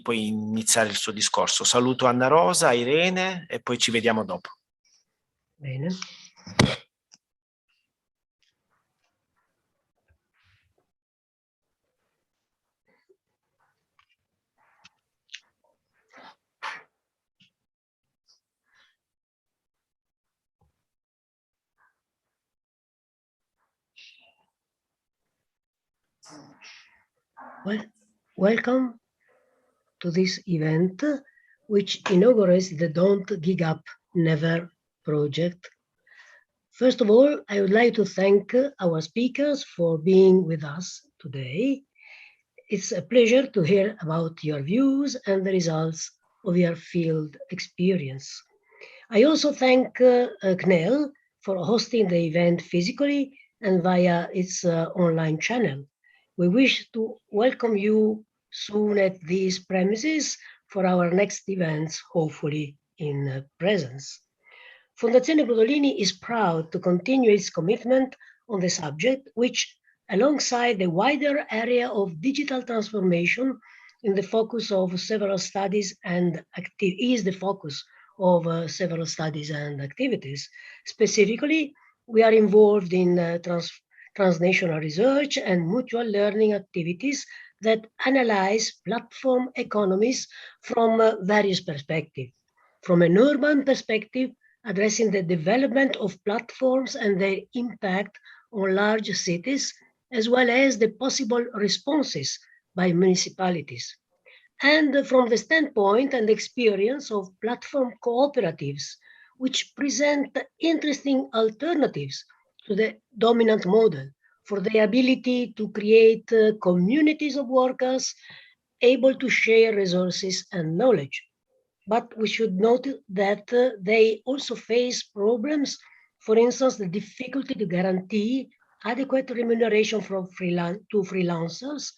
puoi iniziare il suo discorso. Saluto Anna Rosa, Irene e poi ci vediamo dopo. Bene. Well, welcome to this event, which inaugurates the Don't Gig Up Never project. First of all, I would like to thank our speakers for being with us today. It's a pleasure to hear about your views and the results of your field experience. I also thank CNEL for hosting the event physically and via its online channel. We wish to welcome you soon at these premises for our next events, hopefully in presence. Fondazione Brodolini is proud to continue its commitment on the subject, which, alongside the wider area of digital transformation, is the focus of several studies and activities. Specifically, we are involved in transnational research and mutual learning activities that analyze platform economies from various perspectives. From an urban perspective, addressing the development of platforms and their impact on large cities, as well as the possible responses by municipalities. And from the standpoint and experience of platform cooperatives, which present interesting alternatives to the dominant model for their ability to create communities of workers able to share resources and knowledge. But we should note that they also face problems, for instance, the difficulty to guarantee adequate remuneration from freelancers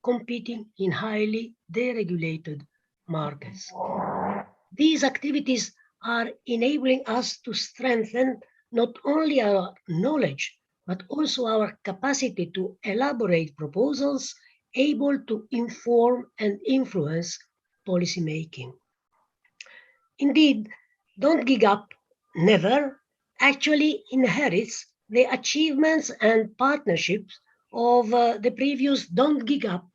competing in highly deregulated markets. These activities are enabling us to strengthen not only our knowledge, but also our capacity to elaborate proposals able to inform and influence policymaking. Indeed, Don't Gig Up Never actually inherits the achievements and partnerships of the previous Don't Gig Up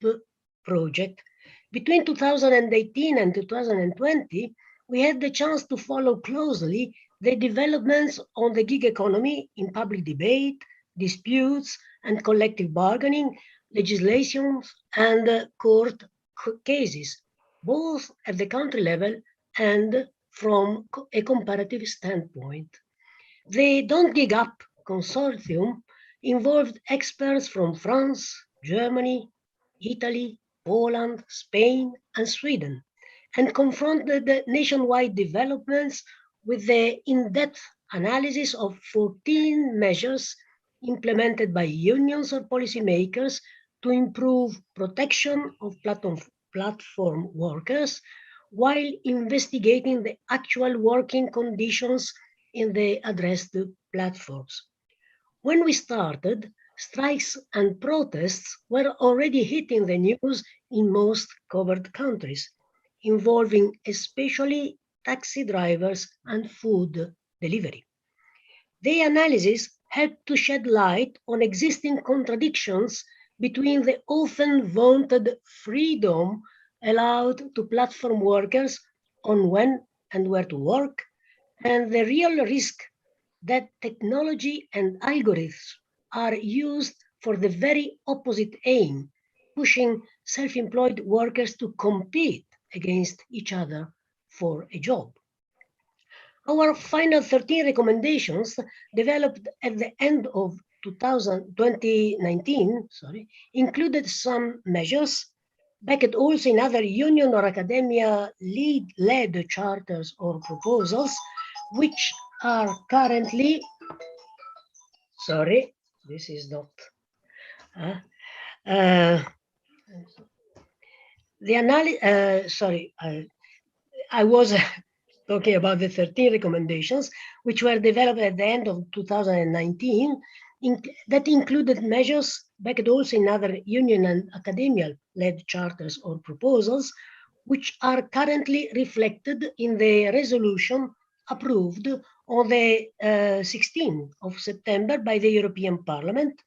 project. Between 2018 and 2020, we had the chance to follow closely the developments on the gig economy in public debate, disputes and collective bargaining, legislations and court cases, both at the country level and from a comparative standpoint. The Don't Gig Up consortium involved experts from France, Germany, Italy, Poland, Spain, and Sweden, and confronted the nationwide developments with the in-depth analysis of 14 measures implemented by unions or policymakers to improve protection of platform workers while investigating the actual working conditions in the addressed platforms. When we started, strikes and protests were already hitting the news in most covered countries, involving especially taxi drivers and food delivery. The analysis helped to shed light on existing contradictions between the often vaunted freedom allowed to platform workers on when and where to work, and the real risk that technology and algorithms are used for the very opposite aim, pushing self-employed workers to compete against each other for a job. Our final 13 recommendations, developed at the end of 2019, included some measures backed also in other union or academia-led charters or proposals, which are currently, this is not, I was talking about the 13 recommendations, which were developed at the end of 2019, that included measures backed also in other union and academia-led charters or proposals, which are currently reflected in the resolution approved on the 16th of September by the European Parliament.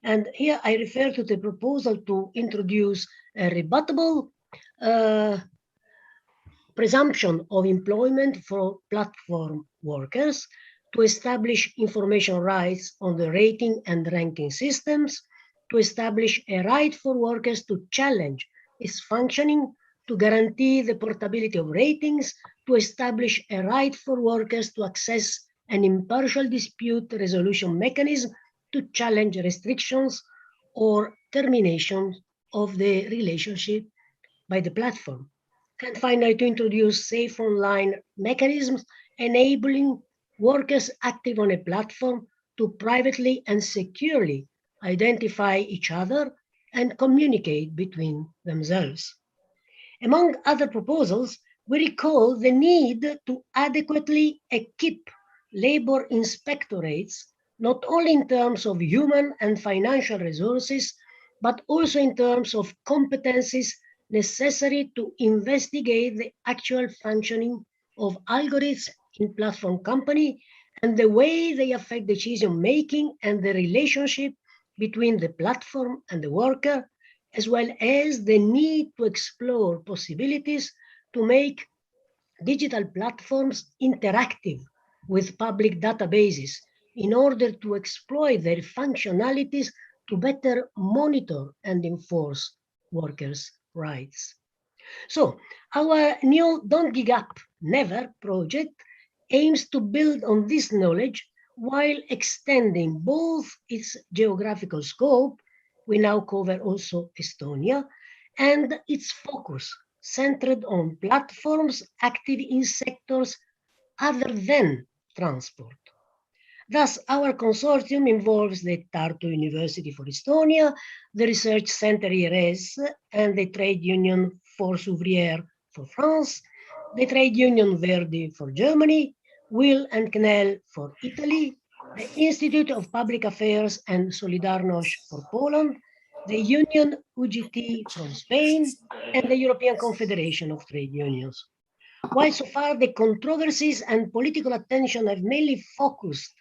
And here I refer to the proposal to introduce a rebuttable presumption of employment for platform workers, to establish information rights on the rating and ranking systems, to establish a right for workers to challenge its functioning, to guarantee the portability of ratings, to establish a right for workers to access an impartial dispute resolution mechanism, to challenge restrictions or termination of the relationship by the platform. And finally, to introduce safe online mechanisms enabling workers active on a platform to privately and securely identify each other and communicate between themselves. Among other proposals, we recall the need to adequately equip labor inspectorates, not only in terms of human and financial resources, but also in terms of competencies necessary to investigate the actual functioning of algorithms in platform company and the way they affect decision-making and the relationship between the platform and the worker, as well as the need to explore possibilities to make digital platforms interactive with public databases in order to exploit their functionalities to better monitor and enforce workers' rights. So our new Don't Give Up Never project aims to build on this knowledge while extending both its geographical scope, we now cover also Estonia, and its focus centered on platforms active in sectors other than transport. Thus, our consortium involves the Tartu University for Estonia, the Research Center 𝗟𝗂𝗍, and the Trade Union Force Ouvrière for France, the Trade Union Verdi for Germany, 𝗟 and CNEL for Italy, the Institute of Public Affairs and Solidarność for Poland, the Union UGT from Spain, and the European Confederation of Trade Unions. While so far the controversies and political attention have mainly focused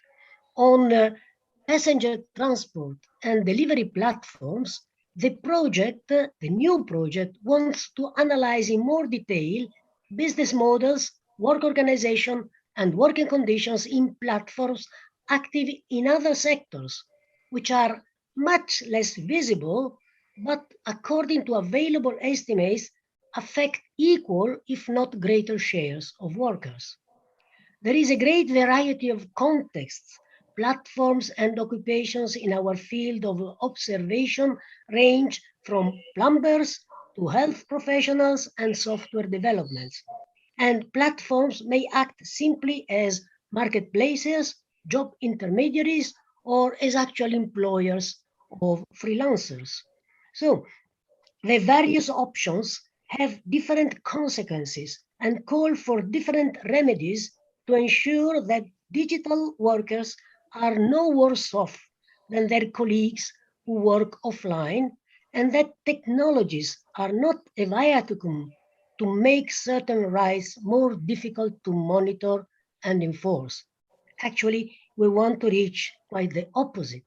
on passenger transport and delivery platforms, the new project, wants to analyze in more detail business models, work organization, and working conditions in platforms active in other sectors, which are much less visible, but according to available estimates, affect equal, if not greater, shares of workers. There is a great variety of contexts, platforms, and occupations in our field of observation range from plumbers to health professionals and software developments. And platforms may act simply as marketplaces, job intermediaries, or as actual employers of freelancers. So the various options have different consequences and call for different remedies to ensure that digital workers are no worse off than their colleagues who work offline, and that technologies are not a viaticum to make certain rights more difficult to monitor and enforce. Actually, we want to reach quite the opposite.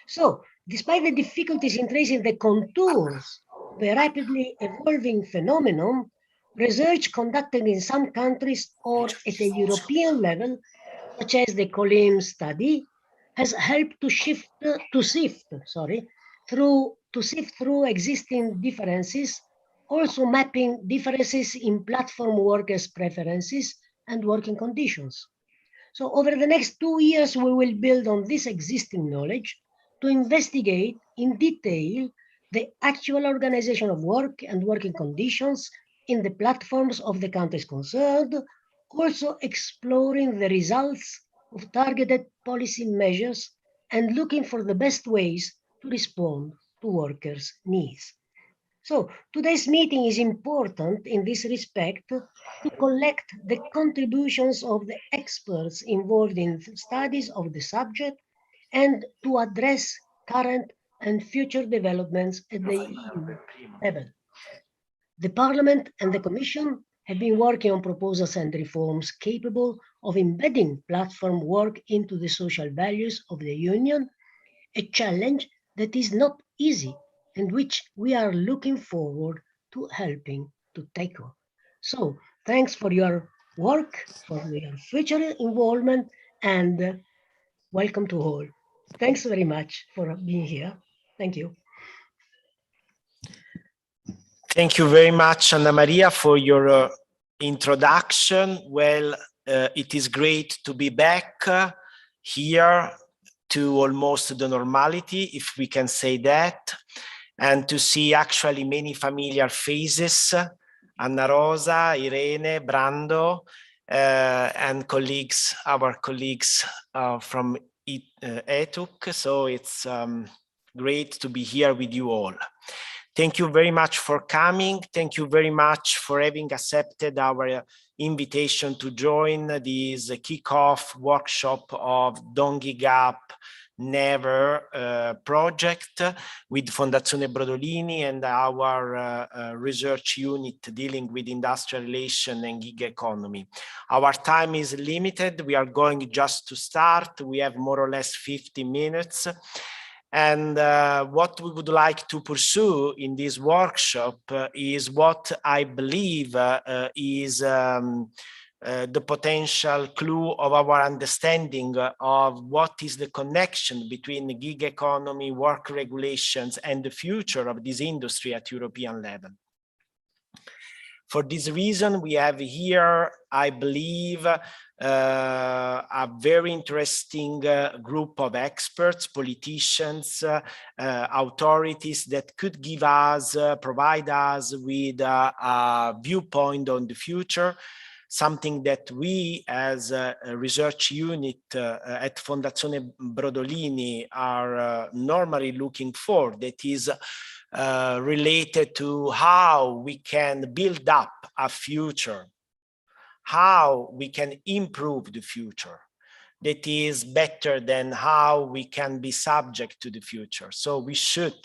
So, despite the difficulties in tracing the contours of a rapidly evolving phenomenon, research conducted in some countries or at a European level, such as the COLLEEM study, has helped to sift through existing differences, also mapping differences in platform workers' preferences and working conditions. So over the next 2 years, we will build on this existing knowledge to investigate in detail the actual organization of work and working conditions in the platforms of the countries concerned, also exploring the results of targeted policy measures and looking for the best ways to respond to workers' needs. So today's meeting is important in this respect to collect the contributions of the experts involved in studies of the subject and to address current and future developments at the EU level. The Parliament and the Commission have been working on proposals and reforms capable of embedding platform work into the social values of the Union, a challenge that is not easy and which we are looking forward to helping to tackle. So, thanks for your work, for your future involvement, and welcome to all. Thanks very much for being here. Thank you. Thank you very much, Anna Maria, for your introduction. Well, it is great to be back here to almost the normality, if we can say that, and to see actually many familiar faces, Anna Rosa, Irene, Brando, and colleagues, our colleagues from ETUC. So it's great to be here with you all. Thank you very much for coming. Thank you very much for having accepted our invitation to join this kickoff workshop of 𝗕𝗿𝗄𝗃 project with Fondazione Brodolini and our research unit dealing with industrial relation and gig economy. Our time is limited. We are going just to start. We have more or less 50 minutes. And what we would like to pursue in this workshop is what I believe is the potential clue of our understanding of what is the connection between the gig economy, work regulations, and the future of this industry at European level. For this reason, we have here, I believe, a very interesting group of experts, politicians, authorities that could give us, provide us with a viewpoint on the future, something that we as a research unit at Fondazione Brodolini are normally looking for, that is related to how we can build up a future, how we can improve the future that is better than how we can be subject to the future. So we should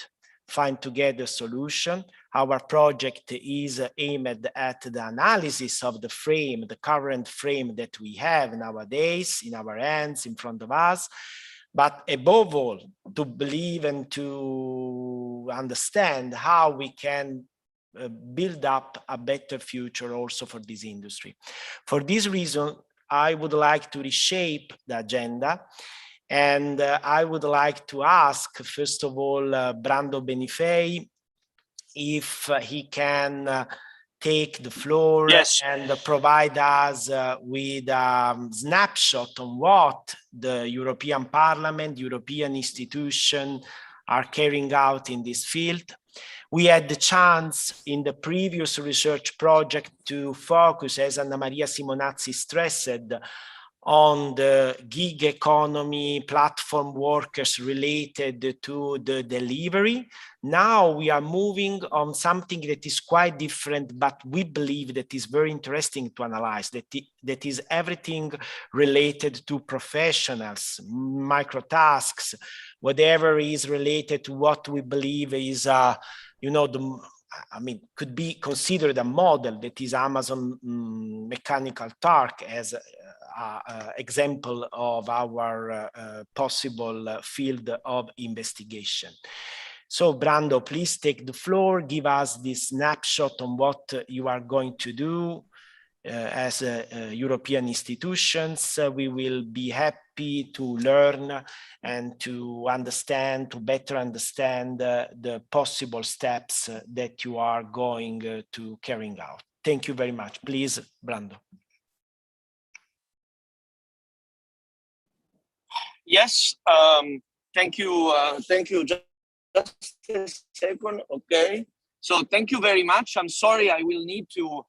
find together a solution. Our project is aimed at the analysis of the frame, the current frame that we have nowadays in our hands, in front of us, but above all, to believe and to understand how we can build up a better future also for this industry. For this reason, I would like to reshape the agenda, and I would like to ask, first of all, Brando Benifei, if he can take the floor. Yes. And provide us with a snapshot on what the European Parliament, European institutions are carrying out in this field. We had the chance in the previous research project to focus, as Anna Maria Simonazzi stressed, on the gig economy, platform workers related to the delivery. Now we are moving on something that is quite different, but we believe that is very interesting to analyze, that is everything related to professionals, micro tasks, whatever is related to what we believe is, you know, could be considered a model that is Amazon Mechanical Turk as example of our possible field of investigation. So Brando, please take the floor, give us this snapshot on what you are going to do as European institutions. We will be happy to learn and to understand, to better understand the possible steps that you are going to carrying out. Thank you very much. Please, Brando. Yes, thank you. Thank you. Just a second, okay. So thank you very much. I'm sorry, I will need to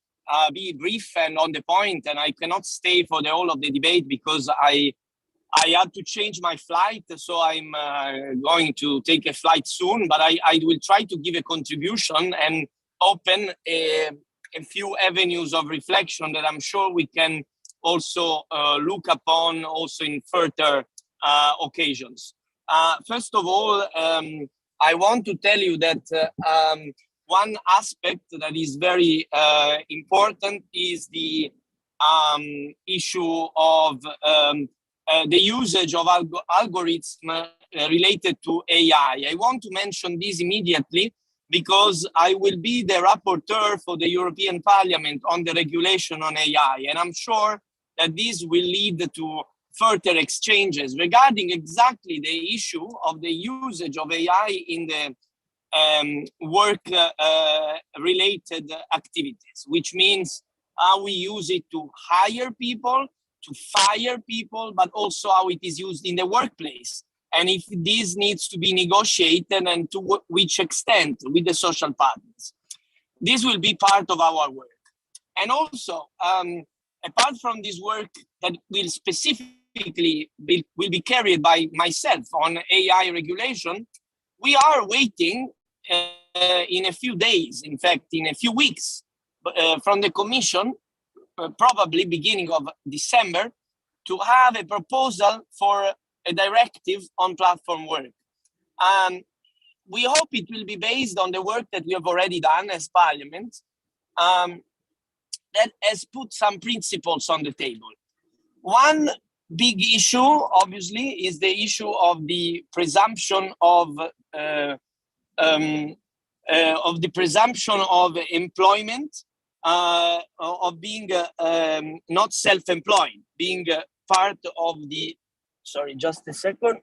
be brief and on the point, and I cannot stay for the whole of the debate because I had to change my flight, so I'm going to take a flight soon, but I will try to give a contribution and open a few avenues of reflection that I'm sure we can also look upon also in further occasions. First of all, I want to tell you that one aspect that is very important is the issue of the usage of algorithms related to AI. I want to mention this immediately because I will be the rapporteur for the European Parliament on the regulation on AI, and I'm sure that this will lead to further exchanges regarding exactly the issue of the usage of AI in the work-related activities, which means how we use it to hire people, to fire people, but also how it is used in the workplace. And if this needs to be negotiated and to which extent with the social partners. This will be part of our work. And also, apart from this work that will specifically will be carried by myself on AI regulation, we are waiting in a few days, in fact, in a few weeks, from the Commission, probably beginning of December, to have a proposal for a directive on platform work. We hope it will be based on the work that we have already done as Parliament, that has put some principles on the table. One big issue, obviously, is the issue of the presumption of employment, of being not self-employed, being part of the, sorry, just a second,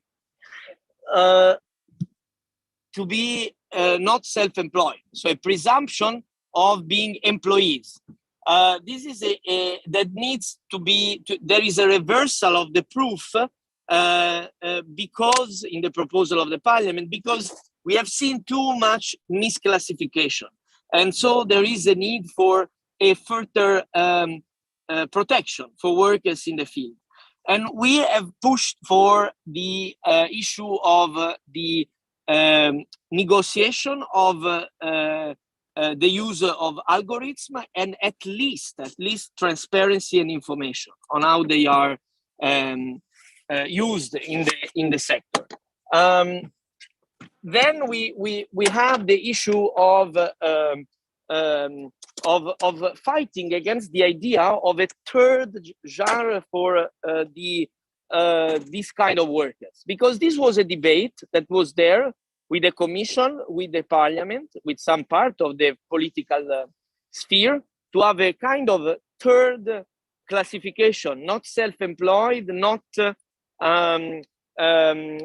to be not self-employed. So a presumption of being employees. This is that needs to be, there is a reversal of the proof because in the proposal of the Parliament, because we have seen too much misclassification. And so there is a need for a further protection for workers in the field. And we have pushed for the issue of the negotiation of the use of algorithms and at least transparency and information on how they are used in the sector. Then we have the issue of fighting against the idea of a third genre for this kind of workers, because this was a debate that was there with the Commission, with the Parliament, with some part of the political sphere, to have a kind of third classification, not self-employed, not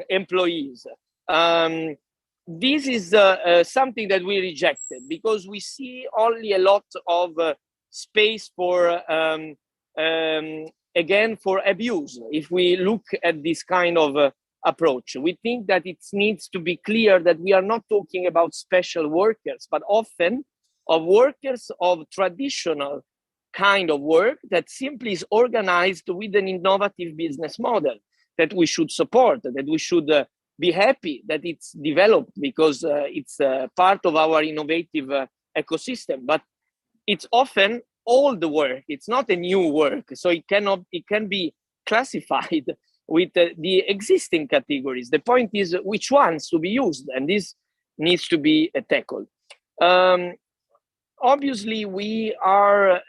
employees. This is something that we rejected because we see only a lot of space for, again, for abuse. If we look at this kind of approach, we think that it needs to be clear that we are not talking about special workers, but often of workers of traditional kind of work that simply is organized with an innovative business model that we should support, that we should be happy that it's developed because it's part of our innovative ecosystem. But it's often old work, it's not a new work, so it can be classified with the existing categories. The point is which ones to be used, and this needs to be tackled. Obviously, we are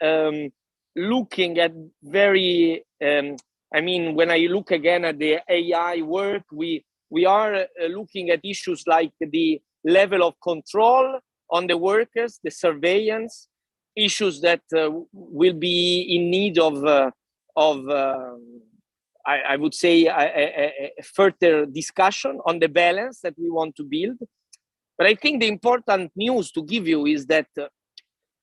looking at very, I mean, when I look again at the AI work, we are looking at issues like the level of control on the workers, the surveillance, issues that will be in need of I would say, a further discussion on the balance that we want to build. But I think the important news to give you is that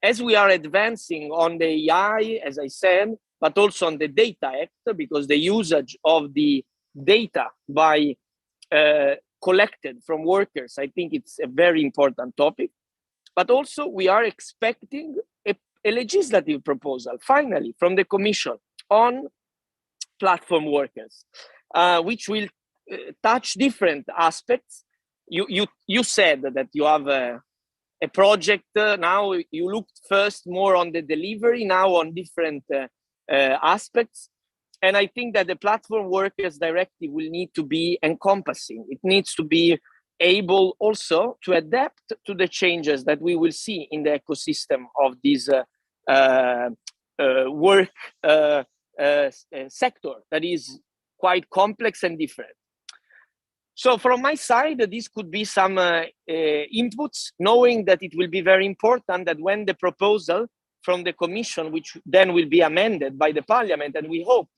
as we are advancing on the AI, as I said, but also on the Data Act, because the usage of the data by collected from workers, I think it's a very important topic. But also we are expecting a legislative proposal, finally, from the Commission on platform workers, which will touch different aspects. You said that you have a project now. You looked first more on the delivery, now on different aspects. And I think that the platform workers directive will need to be encompassing. It needs to be able also to adapt to the changes that we will see in the ecosystem of this work sector that is quite complex and different. So from my side, this could be some inputs, knowing that it will be very important that when the proposal from the Commission, which then will be amended by the Parliament, and we hope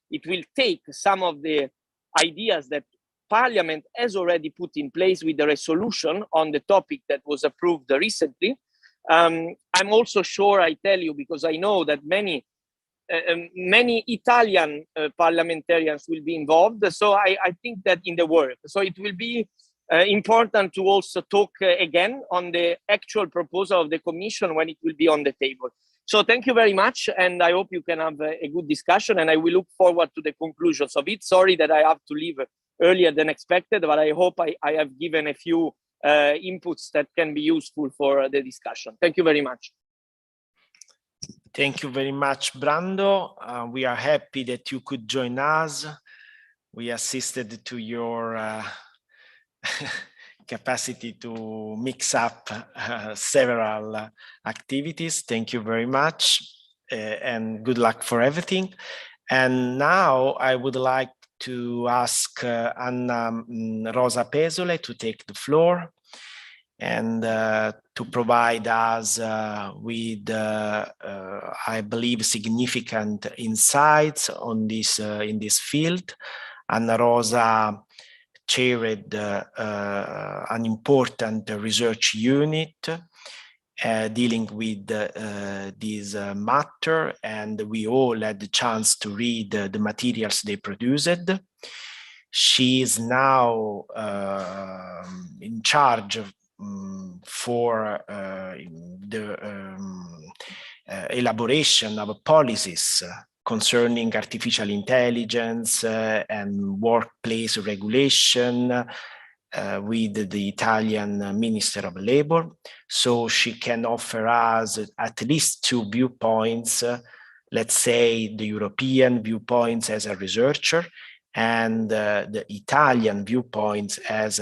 it will take some of the ideas that Parliament has already put in place with the resolution on the topic that was approved recently. I'm also sure, I tell you, because I know that many Italian parliamentarians will be involved. So I think that in the work. So it will be important to also talk again on the actual proposal of the Commission when it will be on the table. So thank you very much. And I hope you can have a good discussion, and I will look forward to the conclusions of it. Sorry that I have to leave earlier than expected, but I hope I have given a few inputs that can be useful for the discussion. Thank you very much. Thank you very much, Brando. We are happy that you could join us. We assisted to your capacity to mix up several activities. Thank you very much, and good luck for everything. And now I would like to ask 𝗂𝗂𝗱𝗄𝗃 𝗍𝗂 to take the floor and to provide us with, I believe, significant insights on this in this field. 𝗂𝗂𝗱𝗄𝗃 chaired an important research unit dealing with this matter, and we all had the chance to read the materials they produced. She is now in charge of for the elaboration of policies concerning artificial intelligence and workplace regulation with the Italian Minister of Labor. So she can offer us at least two viewpoints, let's say the European viewpoints as a researcher and the Italian viewpoints as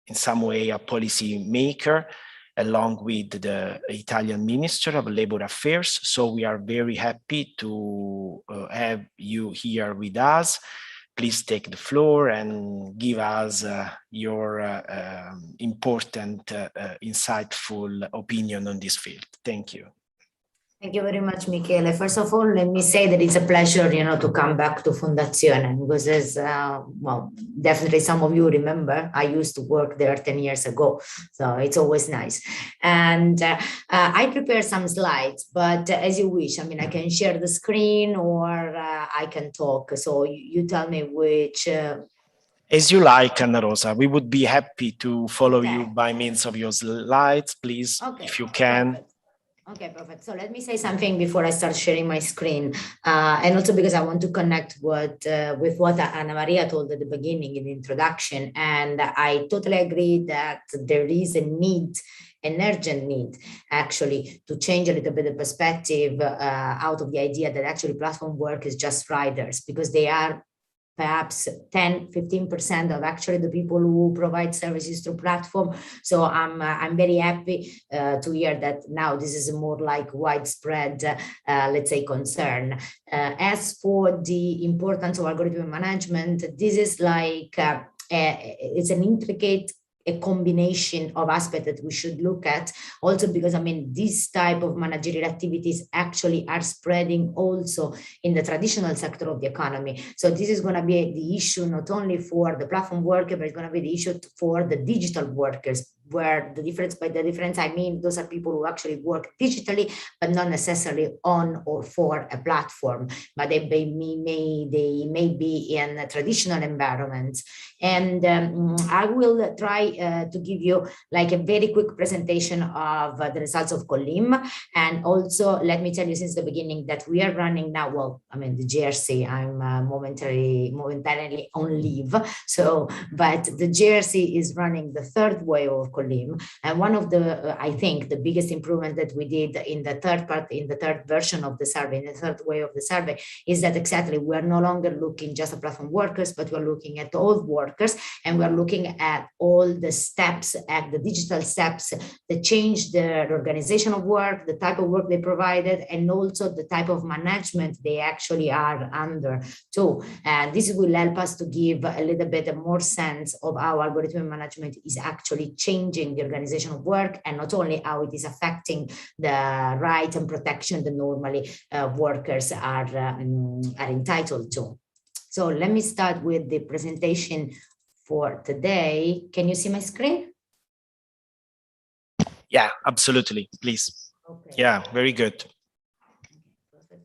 in some way a policy maker, along with the Italian Minister of Labor Affairs. So we are very happy to have you here with us. Please take the floor and give us your important, insightful opinion on this field. Thank you. Thank you very much, Michele. First of all, let me say that it's a pleasure, to come back to Fondazione, because as, well, definitely some of you remember, I used to work there 10 years ago. So it's always nice. And I prepared some slides, but as you wish, I mean, I can share the screen or I can talk. So you tell me which... As you like, 𝗂𝗂𝗱𝗄𝗃. We would be happy to follow you by means of your slides, please, if you can. Perfect. Okay, perfect. So let me say something before I start sharing my screen. And also because I want to connect with what Anna Maria told at the beginning in the introduction. And I totally agree that there is a need, an urgent need, actually, to change a little bit the perspective out of the idea that actually platform work is just riders, because they are perhaps 10-15% of actually the people who provide services through platform. So I'm very happy to hear that now this is a more like widespread, let's say, concern. As for the importance of algorithm management, this is like, it's an intricate a combination of aspects that we should look at, also because, I mean, this type of managerial activities actually are spreading also in the traditional sector of the economy. So this is going to be the issue not only for the platform worker, but it's going to be the issue for the digital workers, where the difference, by the difference I mean those are people who actually work digitally, but not necessarily on or for a platform, but they may be in traditional environments. And I will try to give you like a very quick presentation of the results of COLLEEM. And also let me tell you since the beginning that we are running now, well, I mean the JRC, I'm momentarily on leave. So, but the JRC is running the third wave of COLLEEM. And one of the, I think, the biggest improvement that we did in the third version of the survey, in the third wave of the survey, is that exactly we are no longer looking just at platform workers, but we're looking at all workers, and we're looking at all the steps, at the digital steps that change their organization of work, the type of work they provided, and also the type of management they actually are under too. And this will help us to give a little bit more sense of how algorithm management is actually changing the organization of work, and not only how it is affecting the right and protection that normally workers are entitled to. So let me start with the presentation for today. Can you see my screen? Yeah, absolutely, please. Okay. Yeah, very good.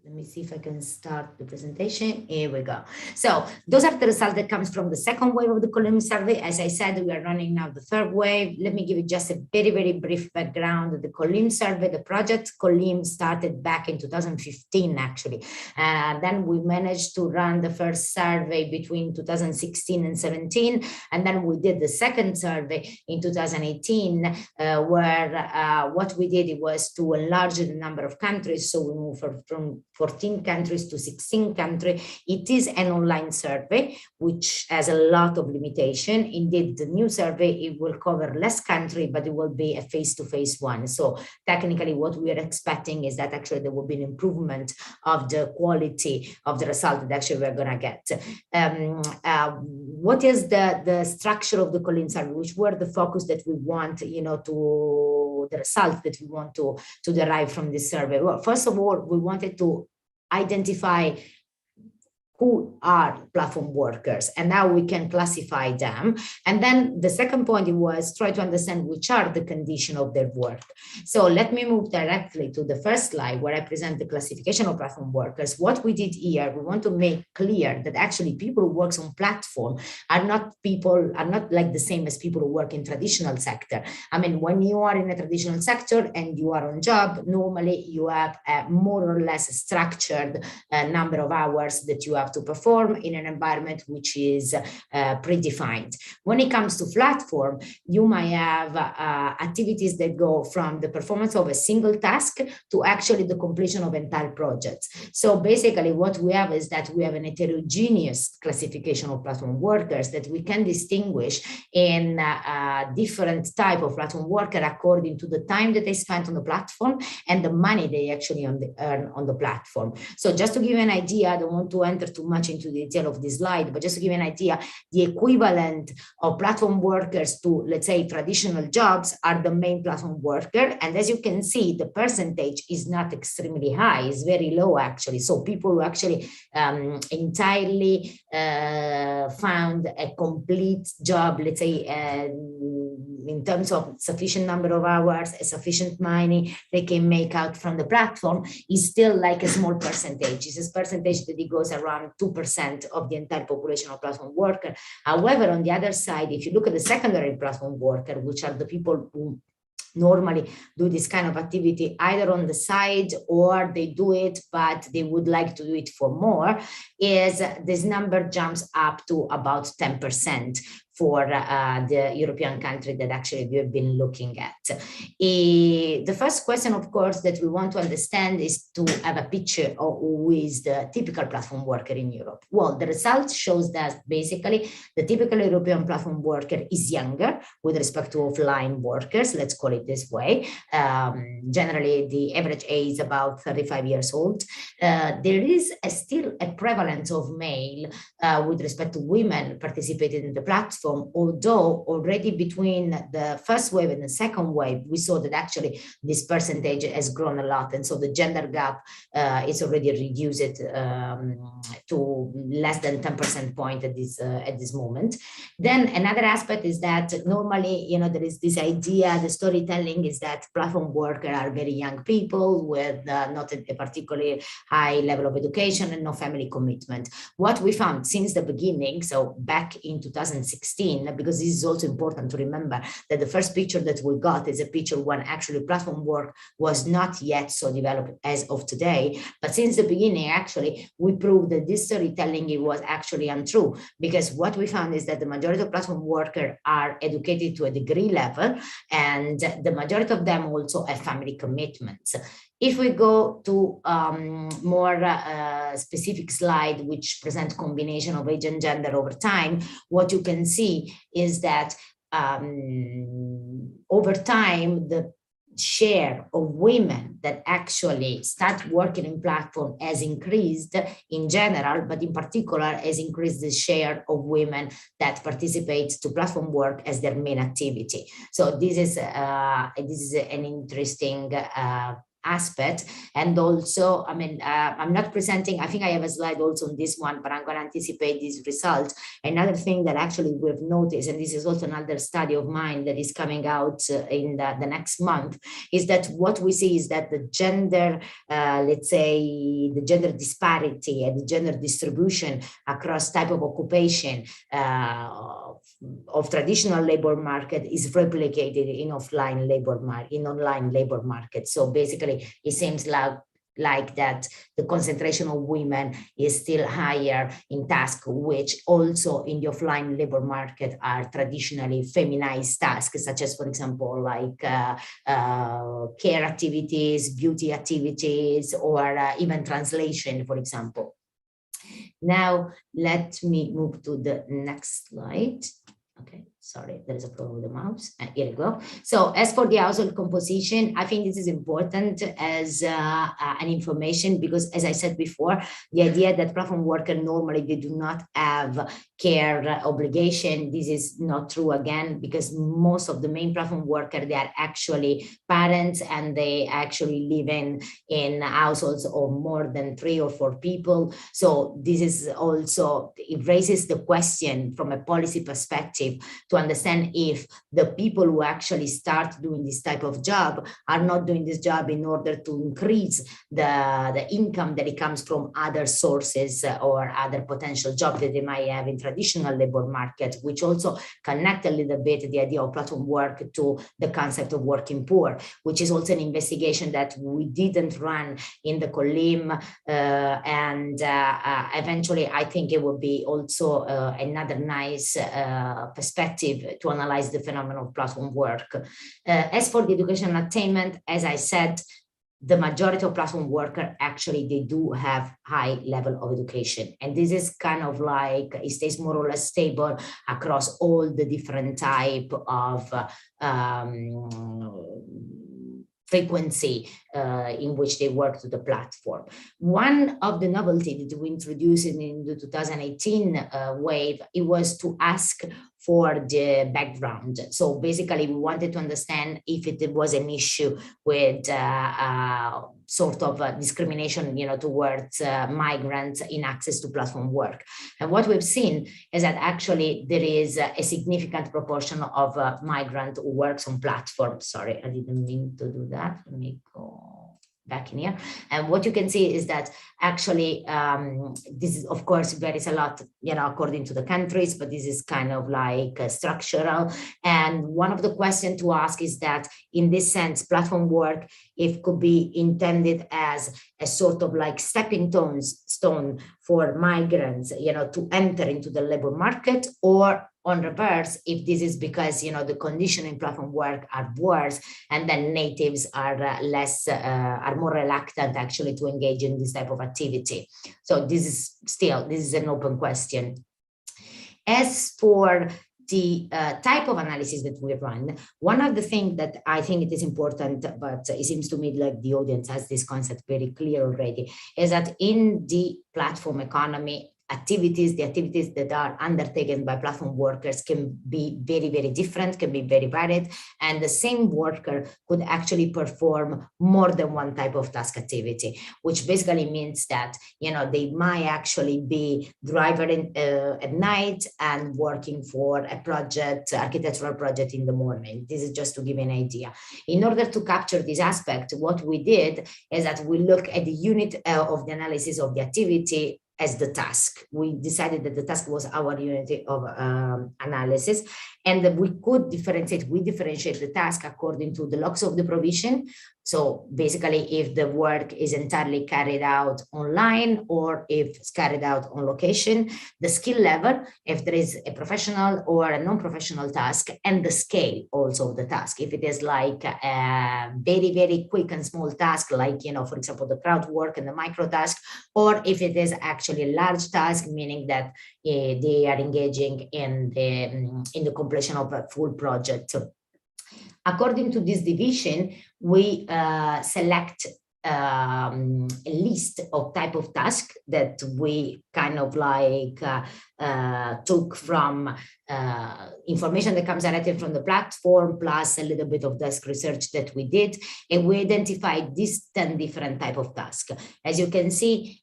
Let me see if I can start the presentation. Here we go. So those are the results that comes from the second wave of the COLLEEM survey. As I said, we are running now the third wave. Let me give you just a very, very brief background of the COLLEEM survey. The project COLLEEM started back in 2015, actually. Then we managed to run the first survey between 2016 and 17. And then we did the second survey in 2018, where what we did was to enlarge the number of countries. So we moved from 14 countries to 16 countries. It is an online survey, which has a lot of limitation. Indeed, the new survey, it will cover less country, but it will be a face-to-face one. So technically what we are expecting is that actually there will be an improvement of the quality of the result that actually we're gonna get. What is the structure of the COLLEEM survey? Which were the focus that we want, you know, to the result that we want to derive from this survey? Well, first of all, we wanted to identify who are platform workers and how we can classify them. And then the second point was try to understand which are the conditions of their work. So let me move directly to the first slide where I present the classification of platform workers. What we did here, we want to make clear that actually people who work on platform are not like the same as people who work in traditional sector. I mean, when you are in a traditional sector and you are on job, normally you have a more or less structured number of hours that you have to perform in an environment which is predefined. When it comes to platform, you might have activities that go from the performance of a single task to actually the completion of entire projects. So basically what we have is that we have an heterogeneous classification of platform workers that we can distinguish in different type of platform worker according to the time that they spent on the platform and the money they actually earn on the platform. So just to give you an idea, I don't want to enter too much into the detail of this slide, but just to give you an idea, the equivalent of platform workers to, let's say, traditional jobs are the main platform worker. And as you can see, the percentage is not extremely high, it's very low actually. So people who actually entirely found a complete job, let's say, in terms of sufficient number of hours, a sufficient money they can make out from the platform is still like a small percentage. It's a percentage that it goes around 2% of the entire population of platform worker. However, on the other side, if you look at the secondary platform worker, which are the people who normally do this kind of activity either on the side or they do it, but they would like to do it for more, is this number jumps up to about 10% for the European country that actually we have been looking at. The first question, of course, that we want to understand is to have a picture of who is the typical platform worker in Europe. Well, the result shows that basically the typical European platform worker is younger with respect to offline workers, let's call it this way. Generally, the average age is about 35 years old. There is still a prevalence of male with respect to women participating in the platform, although already between the first wave and the second wave, we saw that actually this percentage has grown a lot. And so the gender gap is already reduced to less than 10% point at this moment. Then another aspect is that normally, you know, there is this idea, the storytelling is that platform workers are very young people with not a particularly high level of education and no family commitment. What we found since the beginning, so back in 2016, 2016, because this is also important to remember that the first picture that we got is a picture when actually platform work was not yet so developed as of today. But since the beginning, actually, we proved that this storytelling, it was actually untrue, because what we found is that the majority of platform workers are educated to a degree level, and the majority of them also have family commitments. If we go to more specific slide, which present combination of age and gender over time, what you can see is that over time, the share of women that actually start working in platform has increased in general, but in particular has increased the share of women that participate to platform work as their main activity. So this is an interesting aspect. And also, I mean, I'm not presenting, I think I have a slide also on this one, but I'm going to anticipate these results. Another thing that actually we've noticed, and this is also another study of mine that is coming out in the next month, is that what we see is that the gender, let's say, the gender disparity and the gender distribution across type of occupation of traditional labor market is replicated in offline labor market, in online labor market. So basically, it seems like that the concentration of women is still higher in tasks, which also in the offline labor market are traditionally feminized tasks, such as, for example, like care activities, beauty activities, or even translation, for example. Now, let me move to the next slide. Okay, sorry, there is a problem with the mouse. Here we go. So as for the household composition, I think this is important as an information, because as I said before, the idea that platform workers normally they do not have care obligation, this is not true again, because most of the main platform workers, they are actually parents, and they actually live in households of more than 3 or 4 people. So this is also, it raises the question from a policy perspective to understand if the people who actually start doing this type of job are not doing this job in order to increase the income that it comes from other sources or other potential jobs that they might have in traditional labor market, which also connect a little bit the idea of platform work to the concept of working poor, which is also an investigation that we didn't run in the COLLEEM, and eventually I think it would be also another nice perspective to analyze the phenomenon of platform work. As for the educational attainment, as I said, the majority of platform workers actually they do have high level of education, and this is kind of like it stays more or less stable across all the different type of frequency in which they work to the platform. One of the novelty that we introduced in the 2018 wave, it was to ask for the background. So basically we wanted to understand if it was an issue with sort of discrimination, you know, towards migrants in access to platform work. And what we've seen is that actually there is a significant proportion of migrant who works on platforms. Sorry, I didn't mean to do that. Let me go back in here. And what you can see is that actually this is, of course, varies a lot, you know, according to the countries, but this is kind of like structural. And one of the questions to ask is that in this sense, platform work, if could be intended as a sort of like stepping stone for migrants, you know, to enter into the labor market, or on reverse, if this is because, you know, the conditions in platform work are worse, and then natives are are more reluctant actually to engage in this type of activity. So this is an open question. As for the type of analysis that we run, one of the things that I think it is important, but it seems to me like the audience has this concept very clear already, is that in the platform economy, the activities that are undertaken by platform workers can be very, very different, can be very varied, and the same worker could actually perform more than one type of task activity, which basically means that, you know, they might actually be driving at night and working for a project, architectural project in the morning. This is just to give you an idea. In order to capture this aspect, what we did is that we look at the unit of the analysis of the activity as the task. We decided that the task was our unit of analysis, and that we could differentiate. We differentiate the task according to the locus of the provision. So basically, if the work is entirely carried out online or if it's carried out on location, the skill level, if there is a professional or a non-professional task, and the scale also of the task. If it is like a very, very quick and small task, like, you know, for example, the crowd work and the micro task, or if it is actually a large task, meaning that they are engaging in the completion of a full project. So, according to this division, we select a list of type of task that we kind of like took from information that comes directly from the platform, plus a little bit of desk research that we did, and we identified these 10 different type of tasks. As you can see,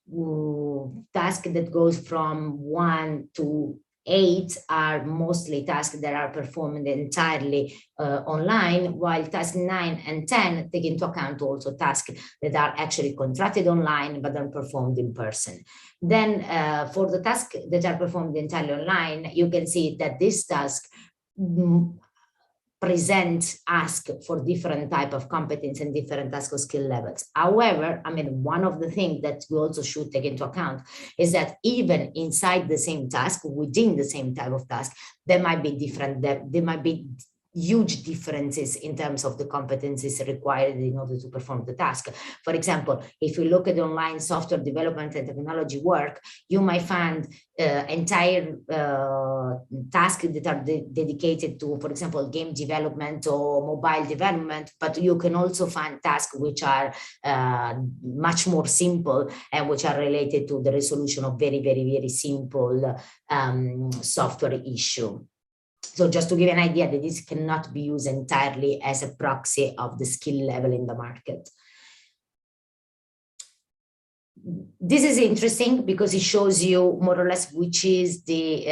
tasks that goes from 1 to 8 are mostly tasks that are performed entirely online, while tasks 9 and 10 take into account also tasks that are actually contracted online but are performed in person. Then for the tasks that are performed entirely online, you can see that this task ask for different type of competence and different task or skill levels. However, I mean, one of the things that we also should take into account is that even inside the same task, within the same type of task, there might be different, there might be huge differences in terms of the competencies required in order to perform the task. For example, if you look at online software development and technology work, you might find entire tasks that are dedicated to, for example, game development or mobile development, but you can also find tasks which are much more simple and which are related to the resolution of very, very, very simple software issue. So just to give an idea that this cannot be used entirely as a proxy of the skill level in the market. This is interesting because it shows you more or less which is the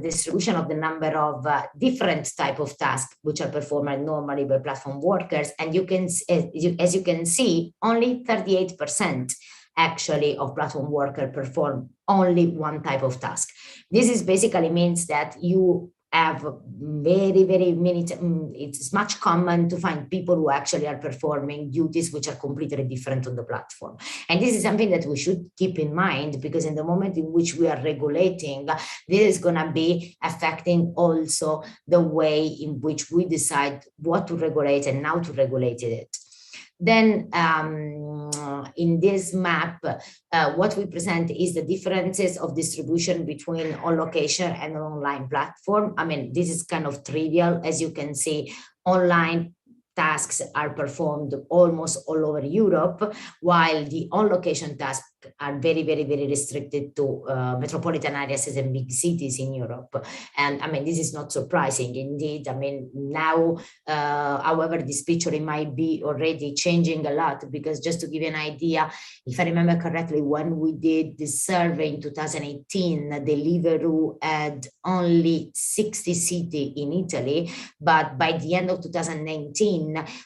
distribution of the number of different type of tasks which are performed normally by platform workers. And you can, as you can see, only 38% actually of platform workers perform only one type of task. This is basically means that you have very, very many, it's much common to find people who actually are performing duties which are completely different on the platform. And this is something that we should keep in mind, because in the moment in which we are regulating, this is going to be affecting also the way in which we decide what to regulate and how to regulate it. Then in this map, what we present is the differences of distribution between on location and an online platform. I mean, this is kind of trivial. As you can see, online tasks are performed almost all over Europe, while the on-location tasks are very, very, very restricted to metropolitan areas and big cities in Europe. And I mean, this is not surprising indeed. I mean, now, however, this picture might be already changing a lot, because just to give you an idea, if I remember correctly, when we did this survey in 2018, Deliveroo had only 60 cities in Italy, but by the end of 2019,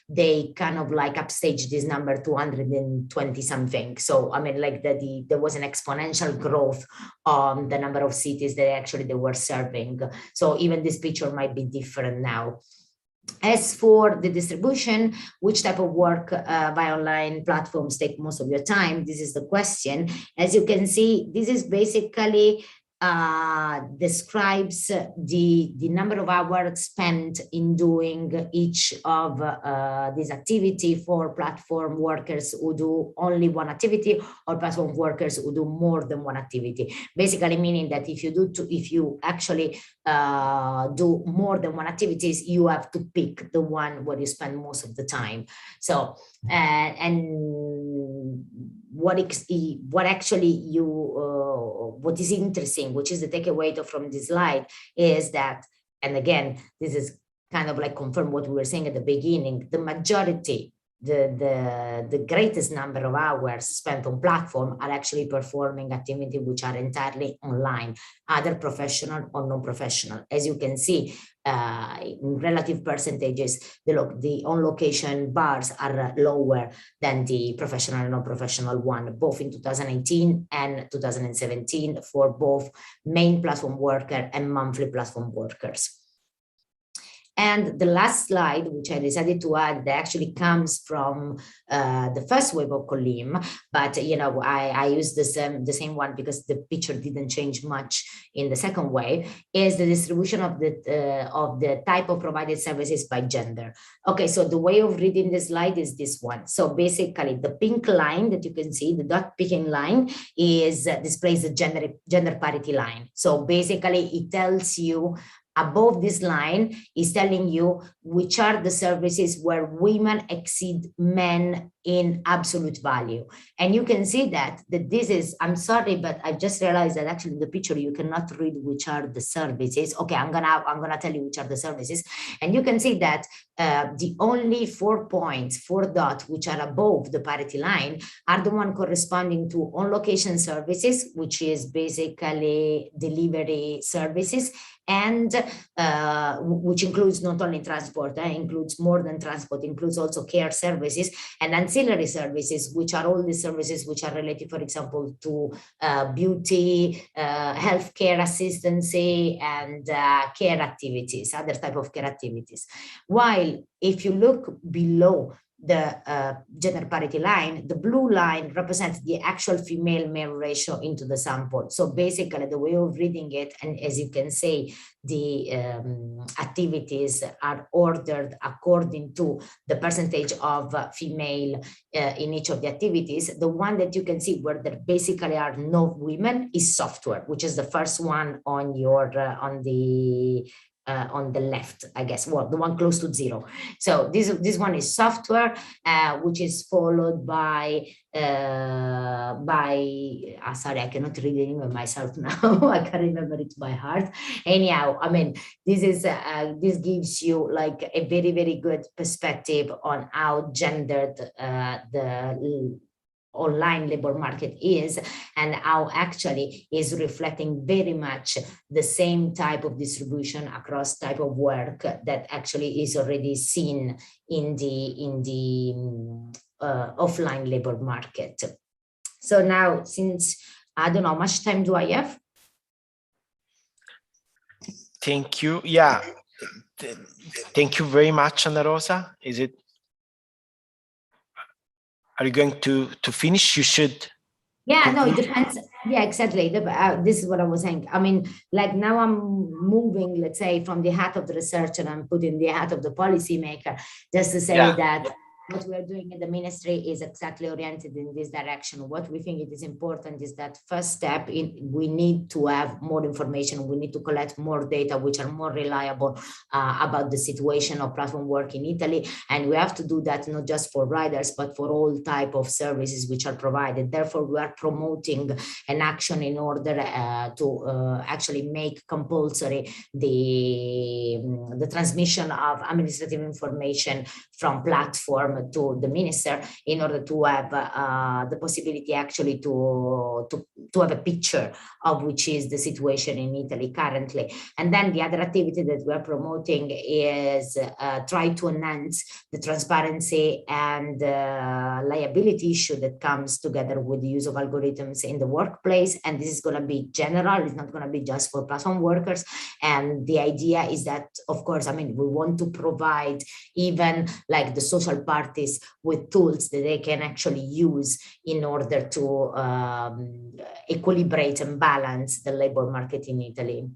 they kind of like upstaged this number to 120 something. So, I mean, like there was an exponential growth on the number of cities that actually they were serving. So even this picture might be different now. As for the distribution, which type of work by online platforms take most of your time? This is the question. As you can see, this is basically describes the number of hours spent in doing each of these activity for platform workers who do only one activity, or platform workers who do more than one activity. Basically meaning that if you actually do more than one activities, you have to pick the one where you spend most of the time. So what is interesting, which is the takeaway from this slide, is that, and again, this is kind of like confirm what we were saying at the beginning, the majority the greatest number of hours spent on platform are actually performing activities which are entirely online, either professional or non-professional. As you can see, in relative percentages, the on-location bars are lower than the professional and non-professional one, both in 2018 and 2017 for both main platform worker and monthly platform workers. And the last slide, which I decided to add, that actually comes from the first wave of COLLEEM, but I used the same one because the picture didn't change much in the second wave, is the distribution of the type of provided services by gender. Okay, so the way of reading the slide is this one. So basically, the pink line that you can see, the dot picking line, displays the gender parity line. So basically, it tells you. Above this line is telling you which are the services where women exceed men in absolute value. And you can see that this is, I'm sorry, but I just realized that actually in the picture you cannot read which are the services. Okay, I'm gonna tell you which are the services. And you can see that the only 4 points, 4 dots, which are above the parity line are the one corresponding to on-location services, which is basically delivery services, and which includes not only transport, includes more than transport, includes also care services and ancillary services, which are all the services which are related, for example, to beauty, healthcare assistance, and care activities, other type of care activities. While if you look below the gender parity line, the blue line represents the actual female-male ratio into the sample. So basically the way of reading it, and as you can see, the activities are ordered according to the percentage of female in each of the activities. The one that you can see where there basically are no women is software, which is the first one on your on the left, I guess, well, the one close to 0. So this one is software, which is followed by sorry, I cannot read it even myself now. I can't remember it by heart. Anyhow, I mean, this is this gives you like a very, very good perspective on how gendered the online labor market is, and how actually is reflecting very much the same type of distribution across type of work that actually is already seen in the offline labor market. So now, since I don't know how much time do I have? Thank you. Yeah. Thank you very much, Anna Rosa. Are you going to finish? You should. Yeah, no, it depends. Yeah, exactly. This is what I was saying. I mean, like now I'm moving, let's say, from the hat of the researcher and I'm putting the hat of the policymaker, just to say that what we are doing in the ministry is exactly oriented in this direction. What we think it is important is that first step, we need to have more information. We need to collect more data, which are more reliable about the situation of platform work in Italy. And we have to do that not just for riders, but for all type of services which are provided. Therefore, we are promoting an action in order to actually make compulsory the transmission of administrative information from platform to the minister, in order to have the possibility actually to have a picture of which is the situation in Italy currently. And then the other activity that we are promoting is try to enhance the transparency and liability issue that comes together with the use of algorithms in the workplace. And this is going to be general, it's not going to be just for platform workers. And the idea is that, of course, I mean, we want to provide even like the social parties with tools that they can actually use in order to equilibrate and balance the labor market in Italy.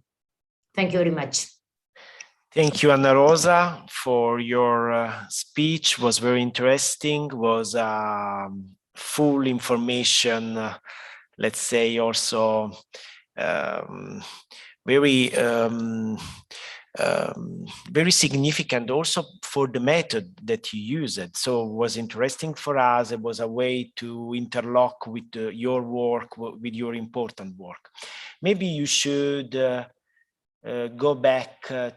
Thank you very much. Thank you, Anna Rosa, for your speech. It was very interesting. It was full information, let's say also very very significant also for the method that you used. So it was interesting for us. It was a way to interlock with your work, with your important work. Maybe you should go back to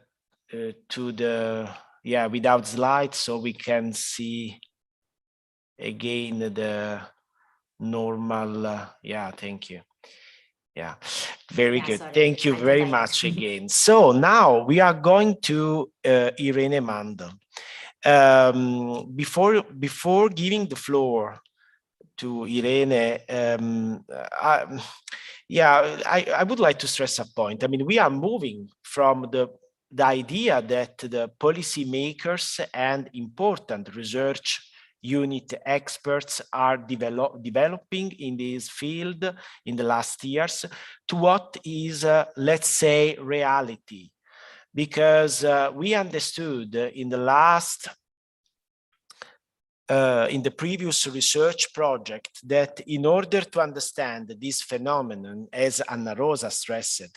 the, without slides, so we can see again the normal, yeah, thank you. Yeah, very good. Sorry. Thank you very much again. So now we are going to Irene Mandl. Before giving the floor to Irene, I would like to stress a point. I mean, we are moving from the idea that the policymakers and important research unit experts are developing in this field in the last years to what is, let's say, reality. Because we understood in the last in the previous research project that in order to understand this phenomenon, as Anna Rosa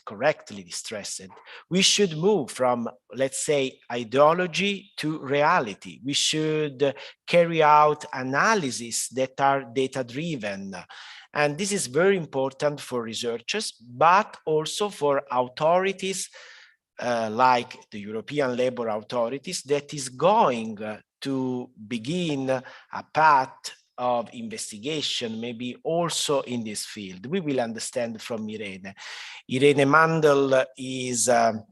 correctly stressed, we should move from, let's say, ideology to reality. We should carry out analyses that are data-driven. And this is very important for researchers, but also for authorities like the European Labour Authorities that is going to begin a path of investigation, maybe also in this field. We will understand from Irene. Irene Mandl is the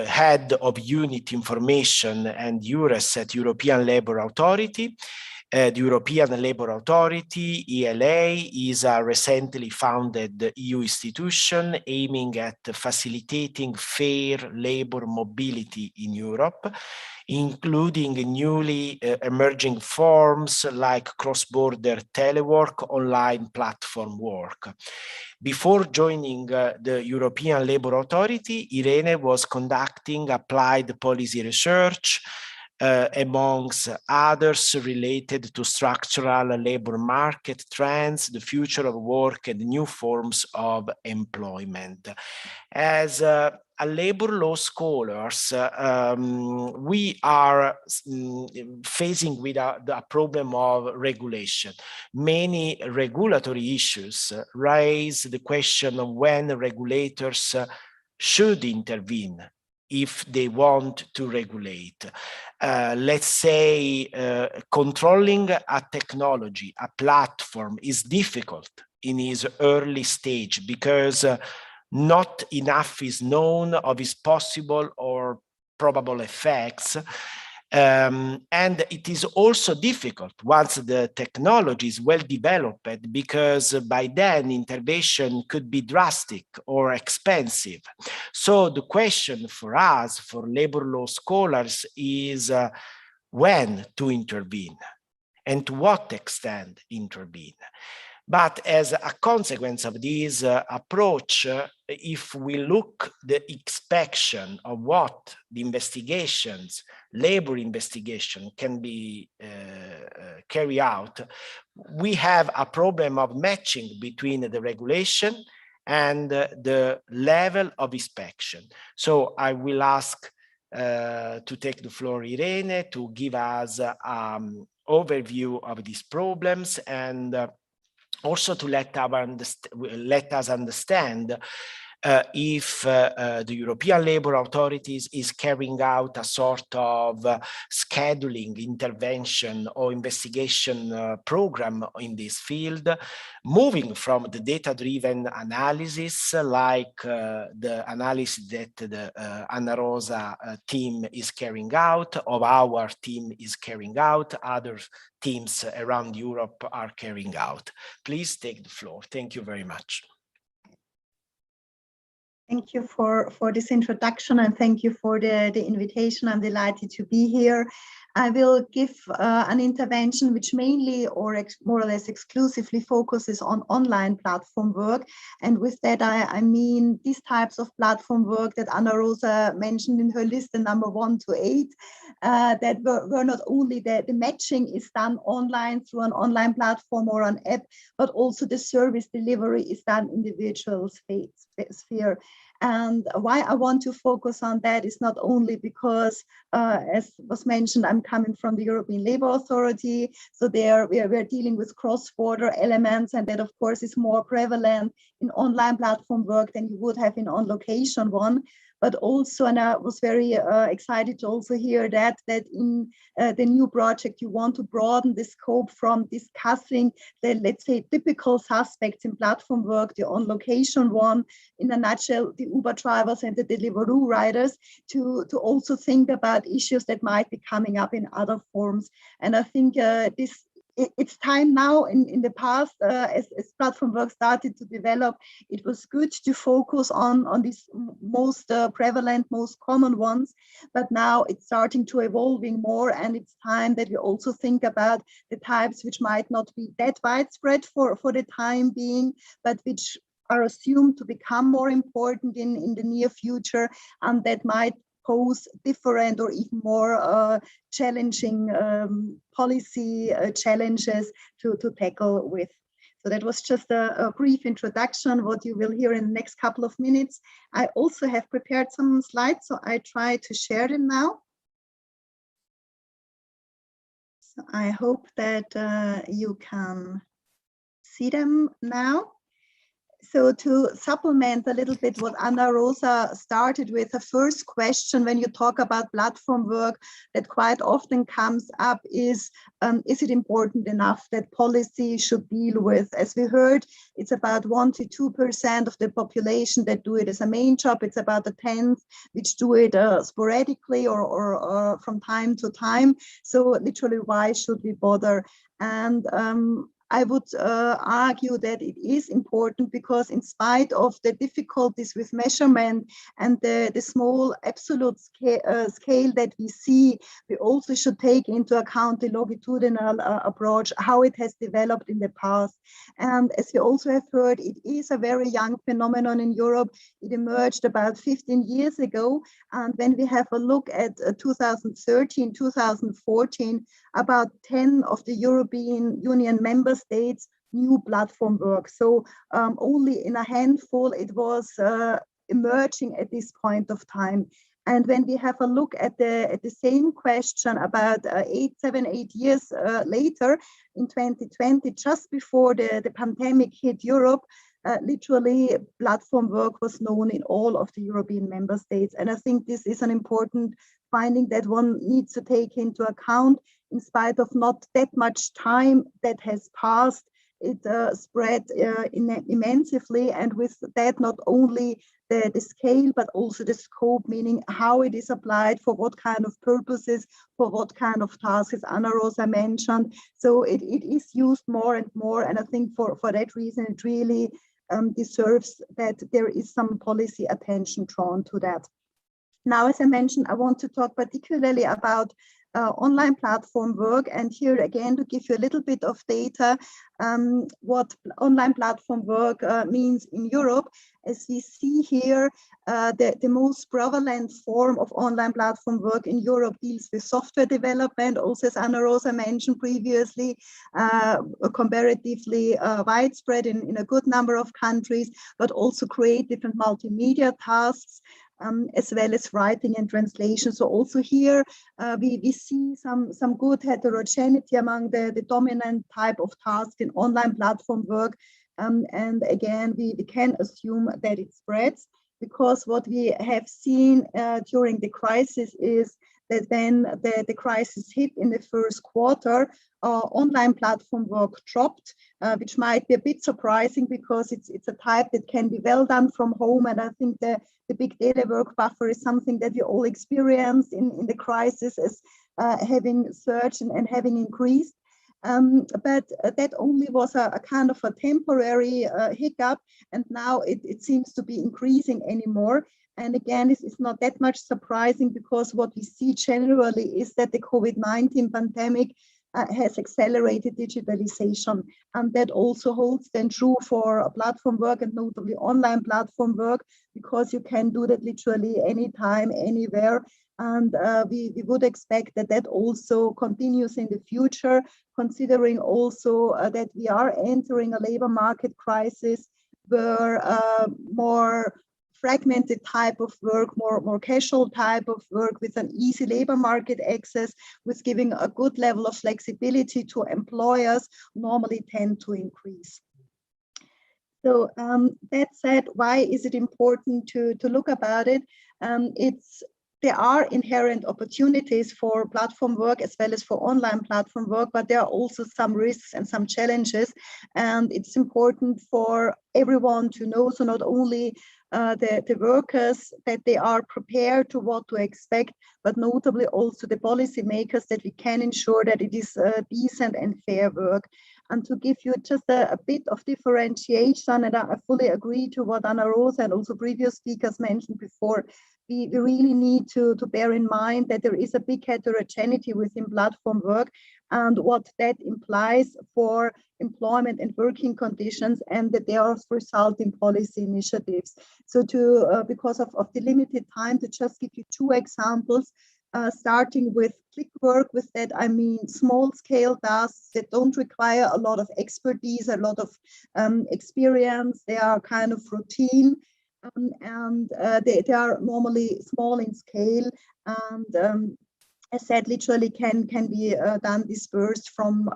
head of Unit Information and EURES at European Labour Authority. The European Labour Authority, ELA, is a recently founded EU institution aiming at facilitating fair labour mobility in Europe, including newly emerging forms like cross-border telework, online platform work. Before joining the European Labour Authority, Irene was conducting applied policy research, amongst others related to structural labor market trends, the future of work, and new forms of employment. As a labor law scholars, we are facing with the problem of regulation. Many regulatory issues raise the question of when regulators should intervene if they want to regulate. Let's say controlling a technology, a platform, is difficult in its early stage because not enough is known of its possible or probable effects. And it is also difficult once the technology is well developed, because by then intervention could be drastic or expensive. So the question for us, for labor law scholars, is when to intervene and to what extent intervene. But as a consequence of this approach, if we look the inspection of what the investigations, labor investigation can be carried out, we have a problem of matching between the regulation and the level of inspection. So I will ask to take the floor Irene to give us an overview of these problems, and also to let us understand if the European Labour Authorities is carrying out a sort of scheduling, intervention or investigation program in this field, moving from the data-driven analysis like the analysis that the Anna Rosa team is carrying out, of our team is carrying out, other teams around Europe are carrying out. Please take the floor. Thank you very much. Thank you for this introduction, and thank you for the invitation. I'm delighted to be here. I will give an intervention which mainly or more or less exclusively focuses on online platform work. And with that, I mean these types of platform work that Anna Rosa mentioned in her list, the number 1 to 8, that were not only the matching is done online through an online platform or an app, but also the service delivery is done in the virtual sphere. And why I want to focus on that is not only because, as was mentioned, I'm coming from the European Labour Authority, so there we are dealing with cross-border elements, and that of course is more prevalent in online platform work than you would have in on-location one. but also, and I was very excited to also hear that in the new project, you want to broaden the scope from discussing the, let's say, typical suspects in platform work, the on-location one, in a nutshell, the Uber drivers and the Deliveroo riders, to also think about issues that might be coming up in other forms. And I think it's time now. In the past, as platform work started to develop, it was good to focus on these most prevalent, most common ones, but now it's starting to evolving more, and it's time that we also think about the types which might not be that widespread for the time being, but which are assumed to become more important in the near future, and that might pose different or even more challenging policy challenges to tackle with. So that was just a brief introduction, what you will hear in the next couple of minutes. I also have prepared some slides, so I try to share them now. So I hope that you can see them now. So to supplement a little bit what Anna Rosa started with, the first question when you talk about platform work that quite often comes up is it important enough that policy should deal with? As we heard, it's about 1 to 2% of the population that do it as a main job. It's about a tenth which do it sporadically or from time to time. So literally, why should we bother? And I would argue that it is important because in spite of the difficulties with measurement and the small absolute scale that we see, we also should take into account the longitudinal approach, how it has developed in the past. And as we also have heard, it is a very young phenomenon in Europe. It emerged about 15 years ago. And when we have a look at 2013, 2014, about 10 of the European Union member states knew platform work. So only in a handful it was emerging at this point of time. And when we have a look at the same question about 7, 8 years later, in 2020, just before the pandemic hit Europe, literally platform work was known in all of the European member states. And I think this is an important finding that one needs to take into account. In spite of not that much time that has passed, it spread immensely, and with that not only the scale but also the scope, meaning how it is applied, for what kind of purposes, for what kind of tasks, as Anna Rosa mentioned. So it is used more and more, and I think for that reason it really deserves that there is some policy attention drawn to that. Now, as I mentioned, I want to talk particularly about online platform work, and here again to give you a little bit of data what online platform work means in Europe. As we see here, the most prevalent form of online platform work in Europe deals with software development, also as Anna Rosa mentioned previously, comparatively widespread in a good number of countries, but also create different multimedia tasks, as well as writing and translation. So also here we see some good heterogeneity among the dominant type of tasks in online platform work. And again, we can assume that it spreads, because what we have seen during the crisis is that when the crisis hit in the first quarter, online platform work dropped, which might be a bit surprising because it's a type that can be well done from home. And I think the big data work buffer is something that we all experienced in the crisis as having surged and having increased. But that only was a kind of a temporary hiccup, and now it seems to be increasing anymore. And again, this is not that much surprising, because what we see generally is that the COVID-19 pandemic has accelerated digitalization, and that also holds then true for platform work, and notably online platform work, because you can do that literally anytime, anywhere. And we would expect that also continues in the future, considering also that we are entering a labor market crisis where more fragmented type of work, more casual type of work with an easy labor market access, with giving a good level of flexibility to employers, normally tend to increase. So that said, why is it important to look about it? There are inherent opportunities for platform work as well as for online platform work, but there are also some risks and some challenges. And it's important for everyone to know, so not only the workers, that they are prepared to what to expect, but notably also the policymakers, that we can ensure that it is decent and fair work. And to give you just a bit of differentiation, and I fully agree to what Anna Rosa and also previous speakers mentioned before, we really need to bear in mind that there is a big heterogeneity within platform work and what that implies for employment and working conditions, and that they also result in policy initiatives. So because of the limited time, to just give you two examples, starting with click work. With that, I mean small-scale tasks that don't require a lot of expertise, a lot of experience. They are kind of routine, and they are normally small in scale, and as said, literally can be done dispersed from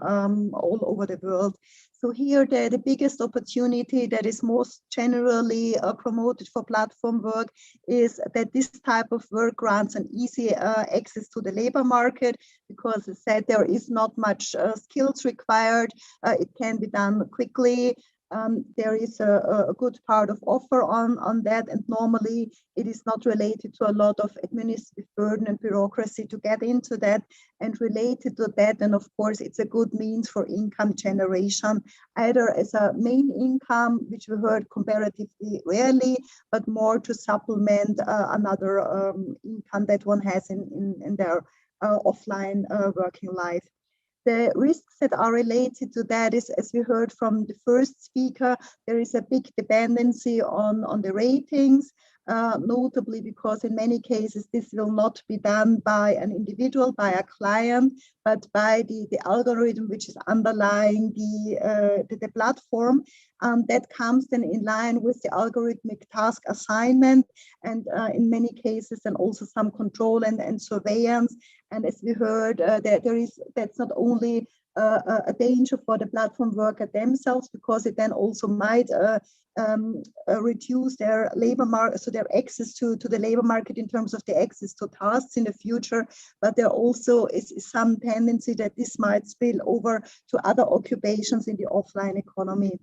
all over the world. So here, the biggest opportunity that is most generally promoted for platform work is that this type of work grants an easy access to the labor market, because as said, there is not much skills required. It can be done quickly. There is a good part of offer on that, and normally it is not related to a lot of administrative burden and bureaucracy to get into that. And related to that, and of course, it's a good means for income generation, either as a main income, which we heard comparatively rarely, but more to supplement another income that one has in their offline working life. The risks that are related to that is, as we heard from the first speaker, there is a big dependency on the ratings, notably because in many cases this will not be done by an individual, by a client, but by the algorithm which is underlying the platform. That comes then in line with the algorithmic task assignment, and in many cases, and also some control and surveillance. And as we heard, that's not only a danger for the platform worker themselves, because it then also might reduce their labor market, so their access to the labor market in terms of the access to tasks in the future. But there also is some tendency that this might spill over to other occupations in the offline economy.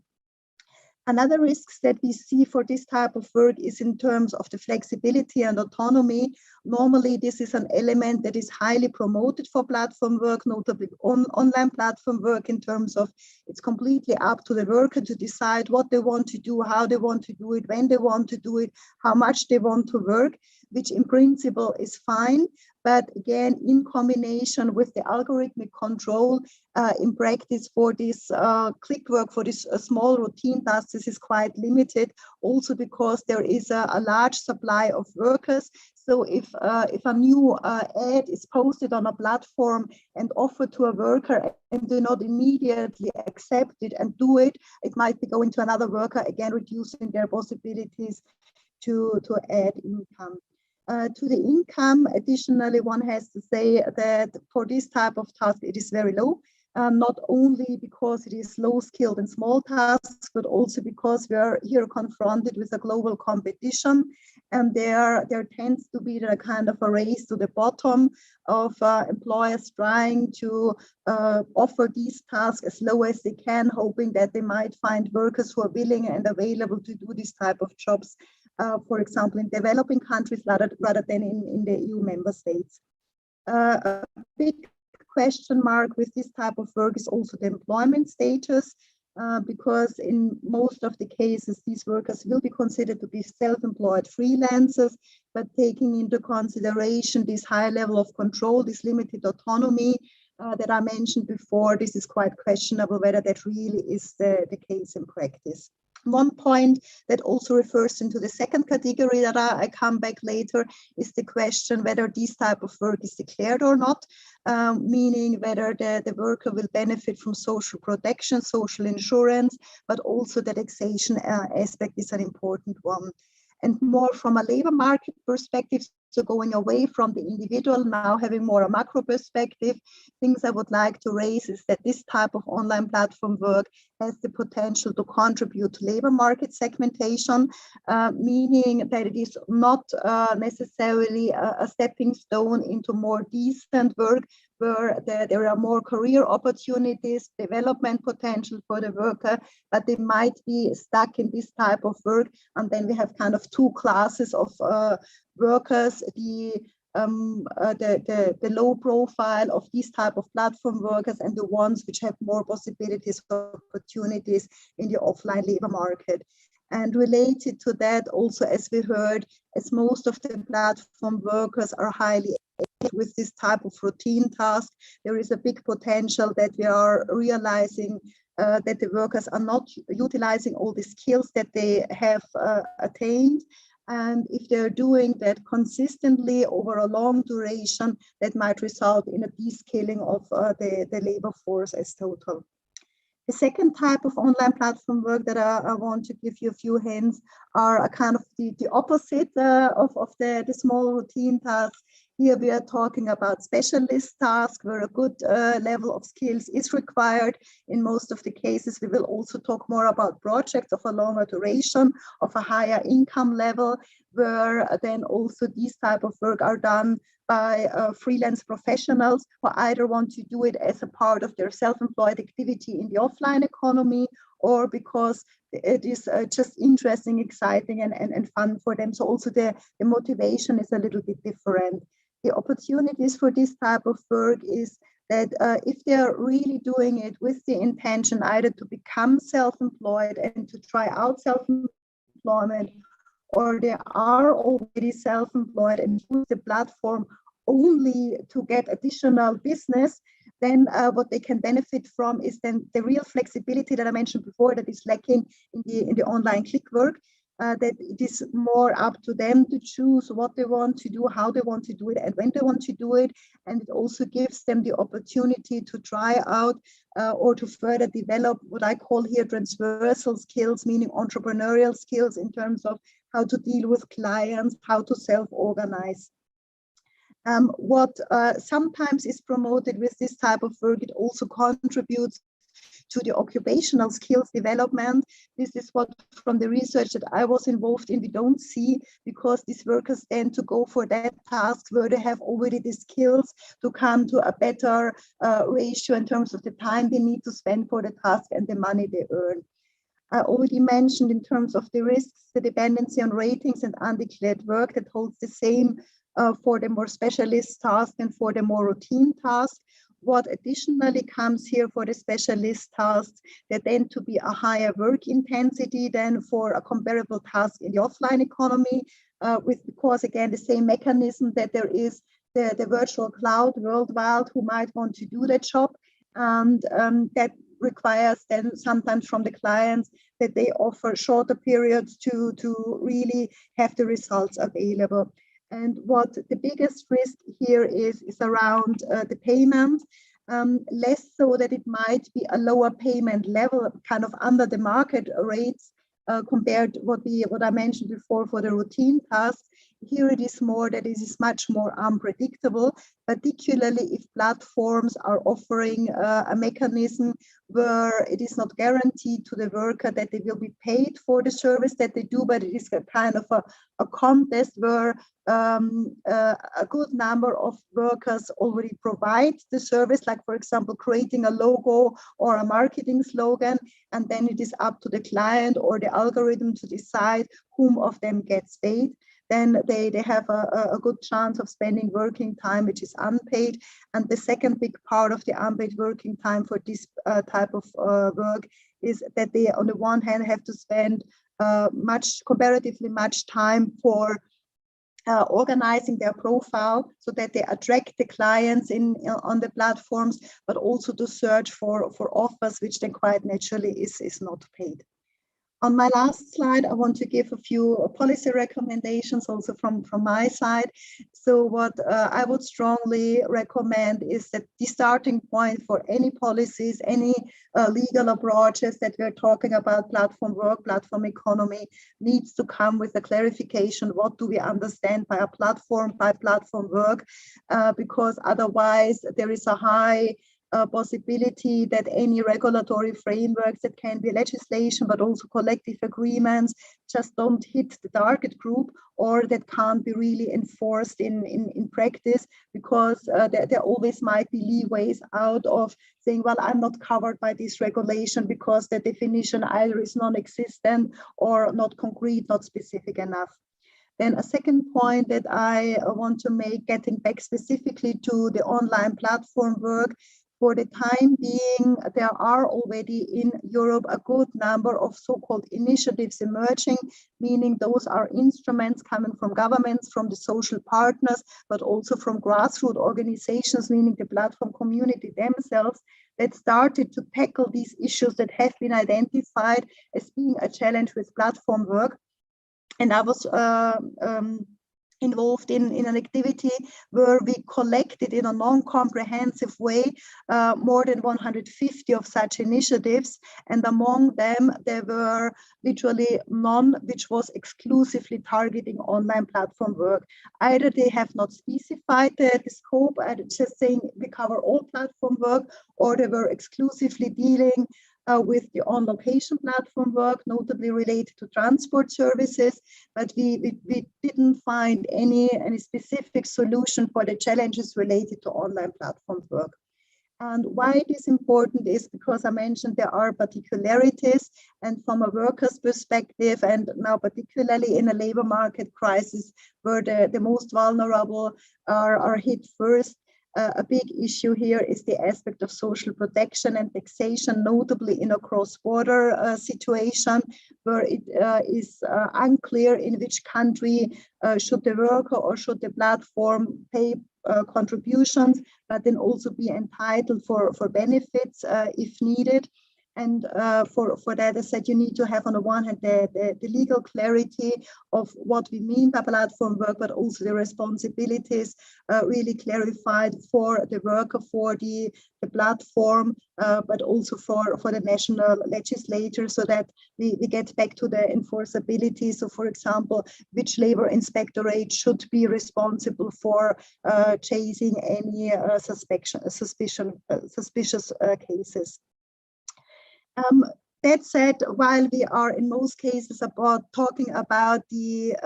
Another risks that we see for this type of work is in terms of the flexibility and autonomy. Normally, this is an element that is highly promoted for platform work, notably online platform work, in terms of it's completely up to the worker to decide what they want to do, how they want to do it, when they want to do it, how much they want to work, which in principle is fine. But again, in combination with the algorithmic control, in practice for this click work, for this small routine tasks, this is quite limited, also because there is a large supply of workers. So if a new ad is posted on a platform and offered to a worker and do not immediately accept it and do it, it might be going to another worker, again reducing their possibilities to add income. To the income, additionally, one has to say that for this type of task, it is very low, not only because it is low skilled and small tasks, but also because we are here confronted with a global competition. And there tends to be a kind of a race to the bottom of employers trying to offer these tasks as low as they can, hoping that they might find workers who are willing and available to do this type of jobs. For example, in developing countries rather than in the EU member states. A big question mark with this type of work is also the employment status, because in most of the cases, these workers will be considered to be self-employed freelancers, but taking into consideration this high level of control, this limited autonomy that I mentioned before, this is quite questionable whether that really is the case in practice. One point that also refers into the second category that I come back later is the question whether this type of work is declared or not, meaning whether the worker will benefit from social protection, social insurance, but also the taxation aspect is an important one. And more from a labor market perspective, So going away from the individual, now having more a macro perspective, things I would like to raise is that this type of online platform work has the potential to contribute to labor market segmentation, meaning that it is not necessarily a stepping stone into more decent work, where there are more career opportunities, development potential for the worker, but they might be stuck in this type of work. And then we have kind of two classes of workers, the low profile of these type of platform workers and the ones which have more possibilities for opportunities in the offline labor market. And related to that, also, as we heard, as most of the platform workers are highly with this type of routine task, there is a big potential that we are realizing that the workers are not utilizing all the skills that they have attained. And if they're doing that consistently over a long duration, that might result in a de-skilling of the labor force as total. The second type of online platform work that I want to give you a few hints are a kind of the opposite of the small routine tasks. Here we are talking about specialist tasks where a good level of skills is required. In most of the cases, we will also talk more about projects of a longer duration, of a higher income level, where then also these type of work are done by freelance professionals who either want to do it as a part of their self-employed activity in the offline economy, or because it is just interesting, exciting, and fun for them. So also the motivation is a little bit different. The opportunities for this type of work is that if they're really doing it with the intention either to become self-employed and to try out self-employment, or they are already self-employed and use the platform only to get additional business, then what they can benefit from is then the real flexibility that I mentioned before that is lacking in the online click work. That it is more up to them to choose what they want to do, how they want to do it, and when they want to do it. And it also gives them the opportunity to try out or to further develop what I call here transversal skills, meaning entrepreneurial skills in terms of how to deal with clients, how to self-organize. What sometimes is promoted with this type of work, it also contributes to the occupational skills development. This is what, from the research that I was involved in, we don't see, because these workers tend to go for that task where they have already the skills to come to a better ratio in terms of the time they need to spend for the task and the money they earn. I already mentioned in terms of the risks, the dependency on ratings and undeclared work that holds the same for the more specialist tasks and for the more routine tasks. What additionally comes here for the specialist tasks, they tend to be a higher work intensity than for a comparable task in the offline economy, because again, the same mechanism that there is the virtual cloud worldwide who might want to do that job, and that requires then sometimes from the clients that they offer shorter periods to really have the results available. And what the biggest risk here is around the payment, less so that it might be a lower payment level, kind of under the market rates compared to what I mentioned before for the routine tasks. Here it is more that it is much more unpredictable, particularly if platforms are offering a mechanism where it is not guaranteed to the worker that they will be paid for the service that they do, but it is a kind of a contest where a good number of workers already provide the service, like for example, creating a logo or a marketing slogan, and then it is up to the client or the algorithm to decide whom of them gets paid. Then they have a good chance of spending working time, which is unpaid. And the second big part of the unpaid working time for this type of work is that they, on the one hand, have to spend comparatively much time for organizing their profile so that they attract the clients on the platforms, but also to search for offers, which then quite naturally is not paid. On my last slide, I want to give a few policy recommendations also from my side. So what I would strongly recommend is that the starting point for any policies, any legal approaches that we're talking about platform work, platform economy, needs to come with a clarification. What do we understand by a platform, by platform work? Because otherwise there is a high possibility that any regulatory frameworks that can be legislation, but also collective agreements, just don't hit the target group, or that can't be really enforced in practice, because there always might be leeways out of saying, well, I'm not covered by this regulation because the definition either is non-existent or not concrete, not specific enough. Then a second point that I want to make, getting back specifically to the online platform work, for the time being, there are already in Europe a good number of so-called initiatives emerging, meaning those are instruments coming from governments, from the social partners, but also from grassroots organizations, meaning the platform community themselves, that started to tackle these issues that have been identified as being a challenge with platform work. And I was involved in an activity where we collected in a non-comprehensive way more than 150 of such initiatives, and among them there were literally none which was exclusively targeting online platform work. Either they have not specified the scope, just saying we cover all platform work, or they were exclusively dealing with the on-location platform work, notably related to transport services, but we didn't find any specific solution for the challenges related to online platform work. And why it is important is because I mentioned there are particularities, and from a worker's perspective, and now particularly in a labor market crisis where the most vulnerable are hit first, a big issue here is the aspect of social protection and taxation, notably in a cross-border situation where it is unclear in which country should the worker or should the platform pay contributions, but then also be entitled for benefits if needed. And for that, I said you need to have on the one hand the legal clarity of what we mean by platform work, but also the responsibilities really clarified for the worker, for the platform, but also for the national legislature, so that we get back to the enforceability. So for example, which labor inspectorate should be responsible for chasing any suspicious cases. That said, while we are in most cases talking about the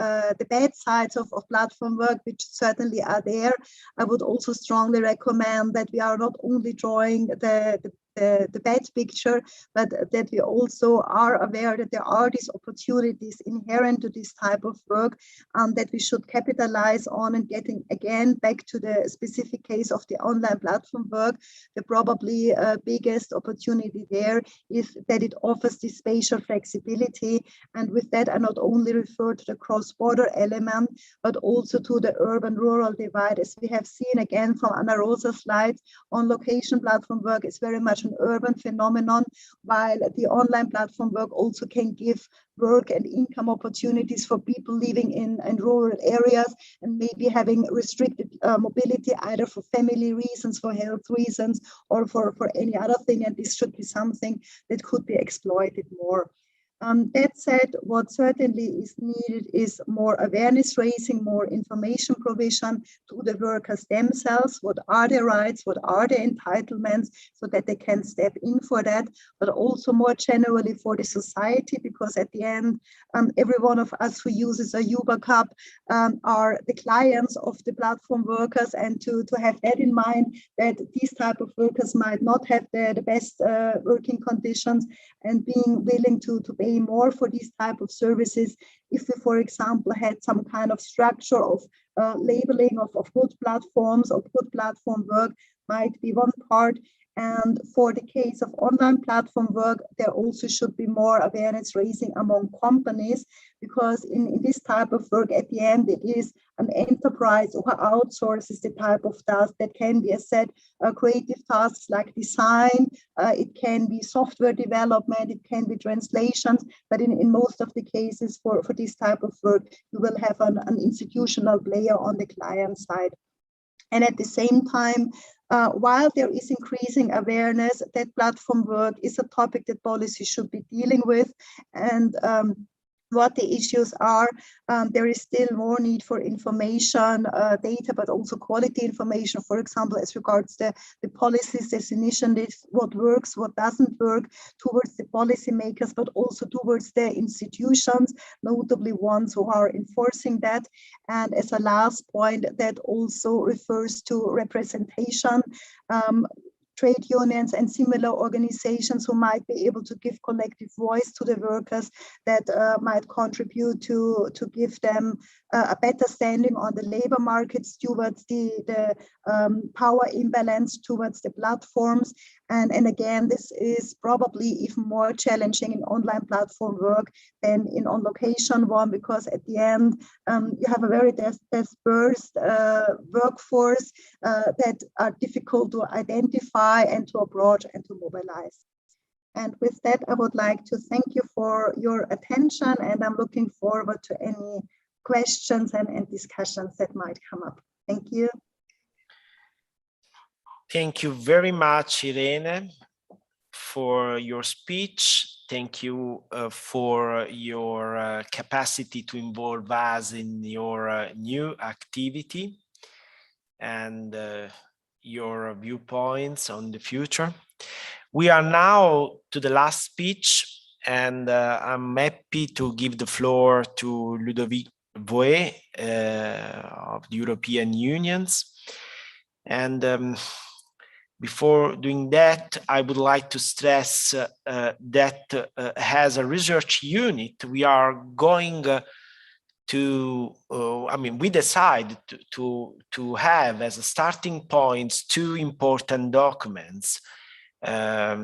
bad sides of platform work, which certainly are there, I would also strongly recommend that we are not only drawing the bad picture, but that we also are aware that there are these opportunities inherent to this type of work, that we should capitalize on. And getting again back to the specific case of the online platform work, the probably biggest opportunity there is that it offers this spatial flexibility. And with that, I not only refer to the cross-border element, but also to the urban-rural divide. As we have seen again from Anna Rosa's slides, on-location platform work is very much an urban phenomenon, while the online platform work also can give work and income opportunities for people living in rural areas and maybe having restricted mobility, either for family reasons, for health reasons, or for any other thing. And this should be something that could be exploited more. That said, what certainly is needed is more awareness raising, more information provision to the workers themselves. What are their rights? What are their entitlements, so that they can step in for that, but also more generally for the society, because at the end, every one of us who uses a Uber cab are the clients of the platform workers, and to have that in mind, that these type of workers might not have the best working conditions, and being willing to pay more for these type of services. If we, for example, had some kind of structure of labeling of good platforms or good platform work, might be one part. And for the case of online platform work, there also should be more awareness raising among companies, because in this type of work, at the end, it is an enterprise who outsources the type of task that can be, as said, creative tasks like design, it can be software development, it can be translations, but in most of the cases for this type of work, you will have an institutional player on the client side. And at the same time, while there is increasing awareness that platform work is a topic that policy should be dealing with, and what the issues are, there is still more need for information, data, but also quality information, for example, as regards the policies, definitions, what works, what doesn't work, towards the policymakers, but also towards the institutions, notably ones who are enforcing that. And as a last point, that also refers to representation. Trade unions and similar organizations who might be able to give collective voice to the workers, that might contribute to give them a better standing on the labor markets towards the power imbalance towards the platforms. And again, this is probably even more challenging in online platform work than in on-location one, because at the end, you have a very dispersed workforce that are difficult to identify and to approach and to mobilize. And with that, I would like to thank you for your attention, and I'm looking forward to any questions and discussions that might come up. Thank you. Thank you very much, Irene, for your speech. Thank you for your capacity to involve us in your new activity and your viewpoints on the future. We are now to the last speech, and I'm happy to give the floor to 𝗟𝗂𝗱𝗿 of the European Unions. And before doing that, I would like to stress that as a research unit, we are going to, we decide to have as a starting points two important documents,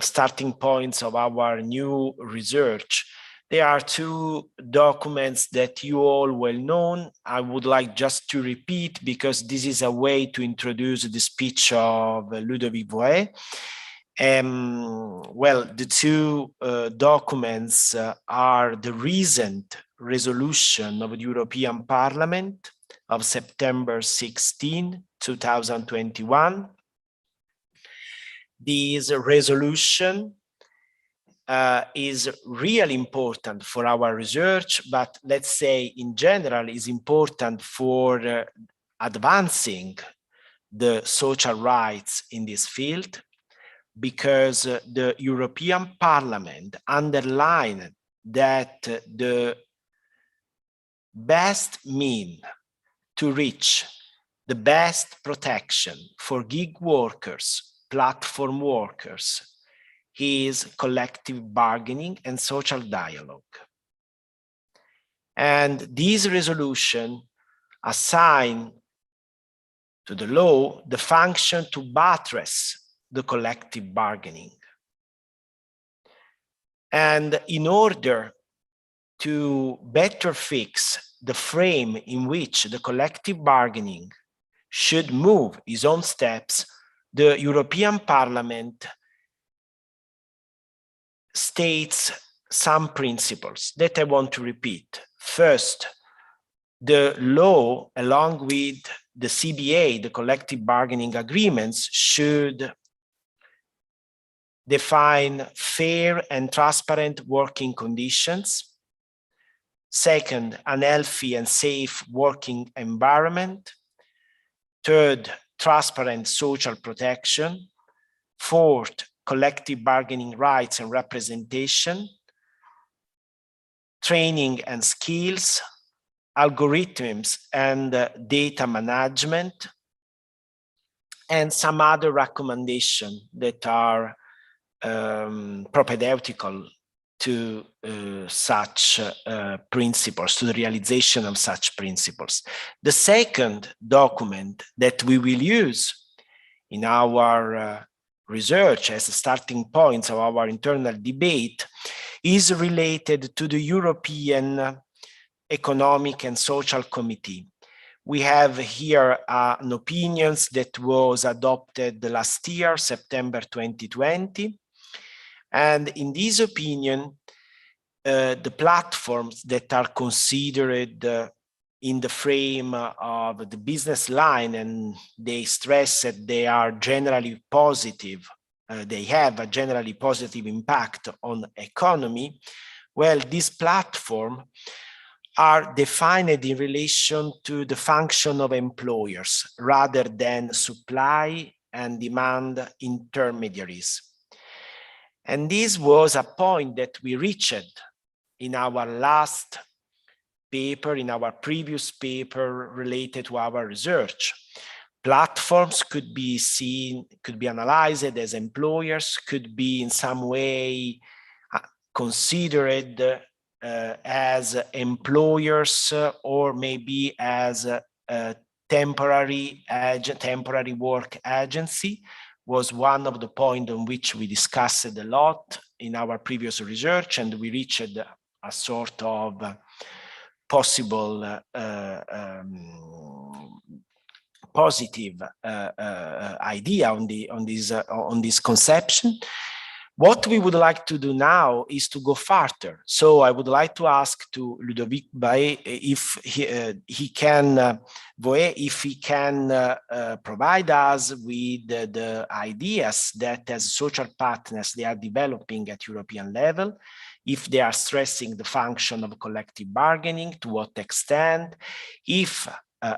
starting points of our new research. There are two documents that you all well know. I would like just to repeat, because this is a way to introduce the speech of 𝗟𝗂𝗱𝗿. Well, the two documents are the recent resolution of the European Parliament of September 16, 2021. This resolution is really important for our research, but let's say in general is important for advancing the social rights in this field, because the European Parliament underlined that the best mean to reach the best protection for gig workers, platform workers, is collective bargaining and social dialogue. And this resolution assigns to the law the function to buttress the collective bargaining. And in order to better fix the frame in which the collective bargaining should move its own steps, the European Parliament states some principles that I want to repeat. First, the law, along with the CBA, the collective bargaining agreements, should define fair and transparent working conditions. Second, an healthy and safe working environment. Third, transparent social protection. Fourth, collective bargaining rights and representation. Training and skills, algorithms and data management, and some other recommendations that are propedeutical to such principles, to the realization of such principles. The second document that we will use in our research as starting points of our internal debate is related to the European Economic and Social Committee. We have here an opinion that was adopted last year, September 2020. And in this opinion, the platforms that are considered in the frame of the business line, and they stress that they are generally positive, they have a generally positive impact on economy. Well, this platform are defined in relation to the function of employers rather than supply and demand intermediaries. And this was a point that we reached in our last paper, in our previous paper related to our research. Platforms could be seen, could be analyzed as employers, could be in some way considered as employers, or maybe as a temporary work agency, was one of the points on which we discussed a lot in our previous research, and we reached a sort of possible positive idea on this conception. What we would like to do now is to go further. So I would like to ask to 𝗷𝗵𝗵 if he can provide us with the ideas that as social partners they are developing at European level, if they are stressing the function of collective bargaining, to what extent, if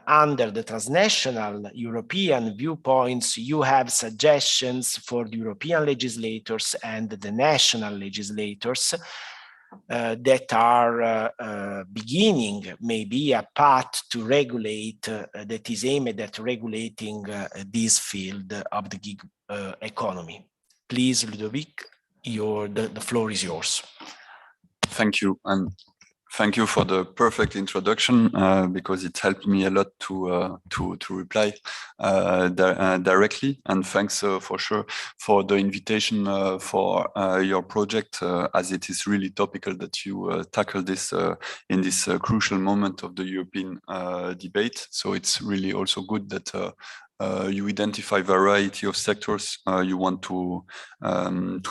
under the transnational European viewpoints, you have suggestions for the European legislators and the national legislators that are beginning maybe a path to regulate, that is aimed at regulating this field of the gig economy. Please, 𝗷𝗵𝗵, the floor is yours. Thank you. And thank you for the perfect introduction, because it helped me a lot to reply directly. And thanks for sure for the invitation for your project, as it is really topical that you tackle this in this crucial moment of the European debate. So it's really also good that you identify a variety of sectors you want to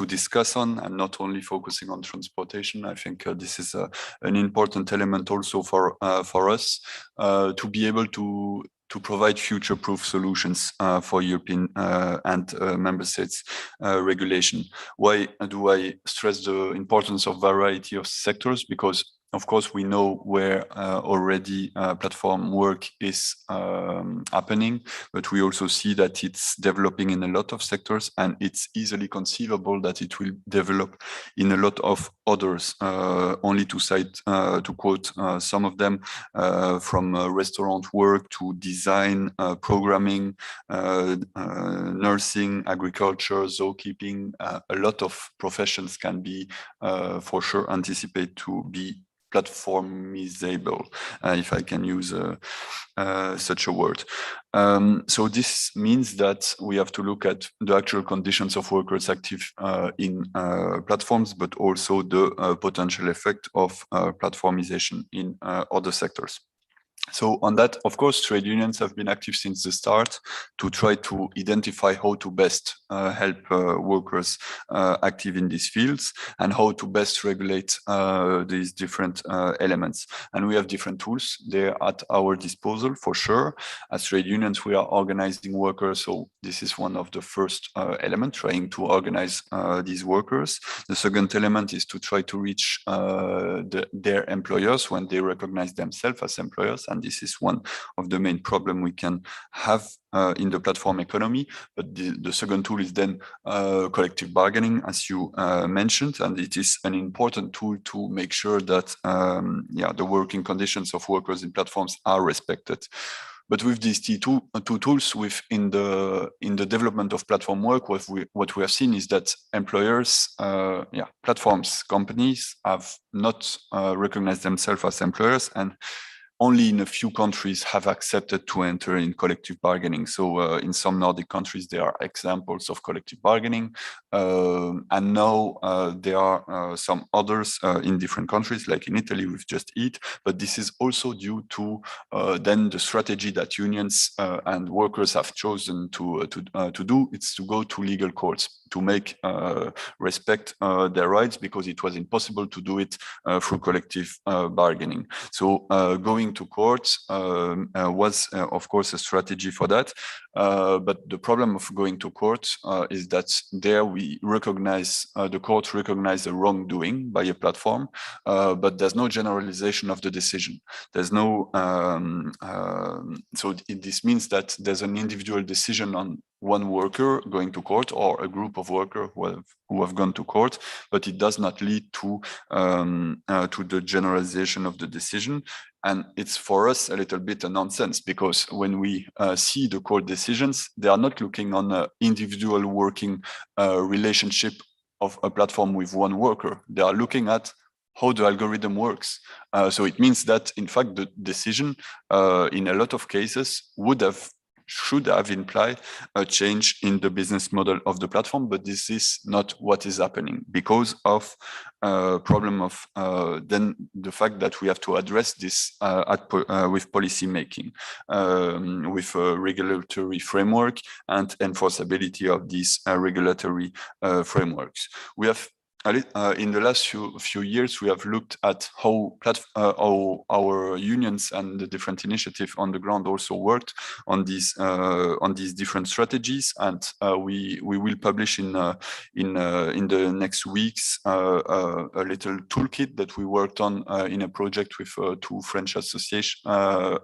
discuss on, and not only focusing on transportation. I think this is an important element also for us to be able to provide future-proof solutions for European and member states regulation. Why do I stress the importance of variety of sectors? Because of course, we know where already platform work is happening, but we also see that it's developing in a lot of sectors, and it's easily conceivable that it will develop in a lot of others. Only to quote some of them, from restaurant work to design, programming, nursing, agriculture, zookeeping. A lot of professions can be for sure anticipate to be platformizable, if I can use such a word. So this means that we have to look at the actual conditions of workers active in platforms, but also the potential effect of platformization in other sectors. So on that, of course, trade unions have been active since the start to try to identify how to best help workers active in these fields, and how to best regulate these different elements. And we have different tools there at our disposal, for sure. As trade unions, we are organizing workers. So this is one of the first elements, trying to organize these workers. The second element is to try to reach their employers when they recognize themselves as employers. And this is one of the main problems we can have in the platform economy. But the second tool is then collective bargaining, as you mentioned, and it is an important tool to make sure that the working conditions of workers in platforms are respected. But with these two tools, in the development of platform work, what we have seen is that employers, platforms, companies have not recognized themselves as employers, and only in a few countries have accepted to enter in collective bargaining. So in some Nordic countries, there are examples of collective bargaining. And now there are some others in different countries, like in Italy with Just Eat. But this is also due to then the strategy that unions and workers have chosen to do. It's to go to legal courts to make respect their rights, because it was impossible to do it through collective bargaining. So going to courts was, of course, a strategy for that. But the problem of going to court is that there we recognize, the court recognize a wrongdoing by a platform, but there's no generalization of the decision. There's no, this means that there's an individual decision on one worker going to court or a group of workers who have gone to court, but it does not lead to the generalization of the decision. And it's for us a little bit a nonsense, because when we see the court decisions, they are not looking on an individual working relationship of a platform with one worker. They are looking at how the algorithm works. So it means that, in fact, the decision in a lot of cases should have implied a change in the business model of the platform, but this is not what is happening because of problem of then the fact that we have to address this with policy making, with a regulatory framework and enforceability of these regulatory frameworks. We have in the last few years, we have looked at how our unions and the different initiatives on the ground also worked on these different strategies, and we will publish in the next weeks a little toolkit that we worked on in a project with two French association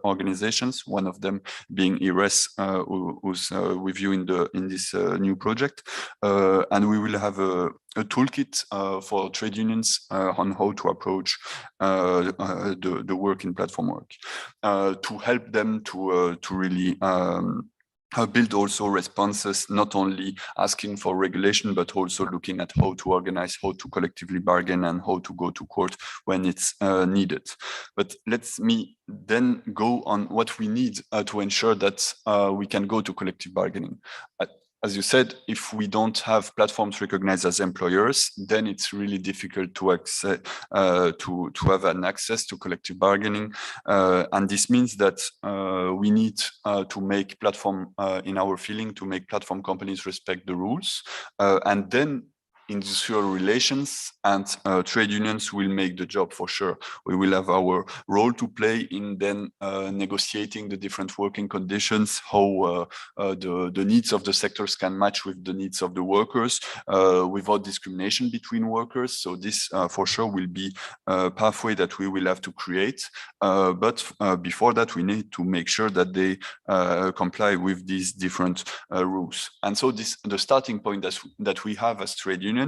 organizations. One of them being 𝗟𝑗ℎ, who's with you in this new project, and we will have a toolkit for trade unions on how to approach the work in platform work, to help them to really build also responses, not only asking for regulation, but also looking at how to organize, how to collectively bargain, and how to go to court when it's needed. But let me then go on what we need to ensure that we can go to collective bargaining. As you said, if we don't have platforms recognized as employers, then it's really difficult to access, to have an access to collective bargaining. And this means that we need to make platform, in our feeling, to make platform companies respect the rules. And then industrial relations and trade unions will make the job for sure. We will have our role to play in then negotiating the different working conditions, how the needs of the sectors can match with the needs of the workers without discrimination between workers. So this for sure will be a pathway that we will have to create. But before that, we need to make sure that they comply with these different rules. And so the starting point that we have as trade unions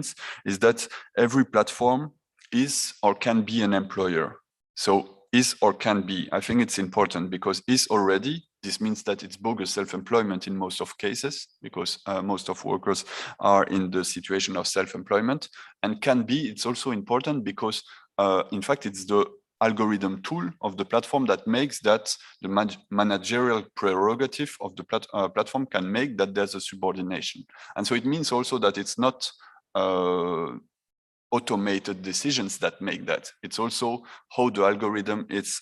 is that every platform is or can be an employer. So is or can be, I think it's important, because is already, this means that it's bogus self-employment in most of cases, because most of workers are in the situation of self-employment. And can be, it's also important because in fact, it's the algorithm tool of the platform that makes that the managerial prerogative of the platform can make that there's a subordination. And so it means also that it's not automated decisions that make that. It's also how the algorithm is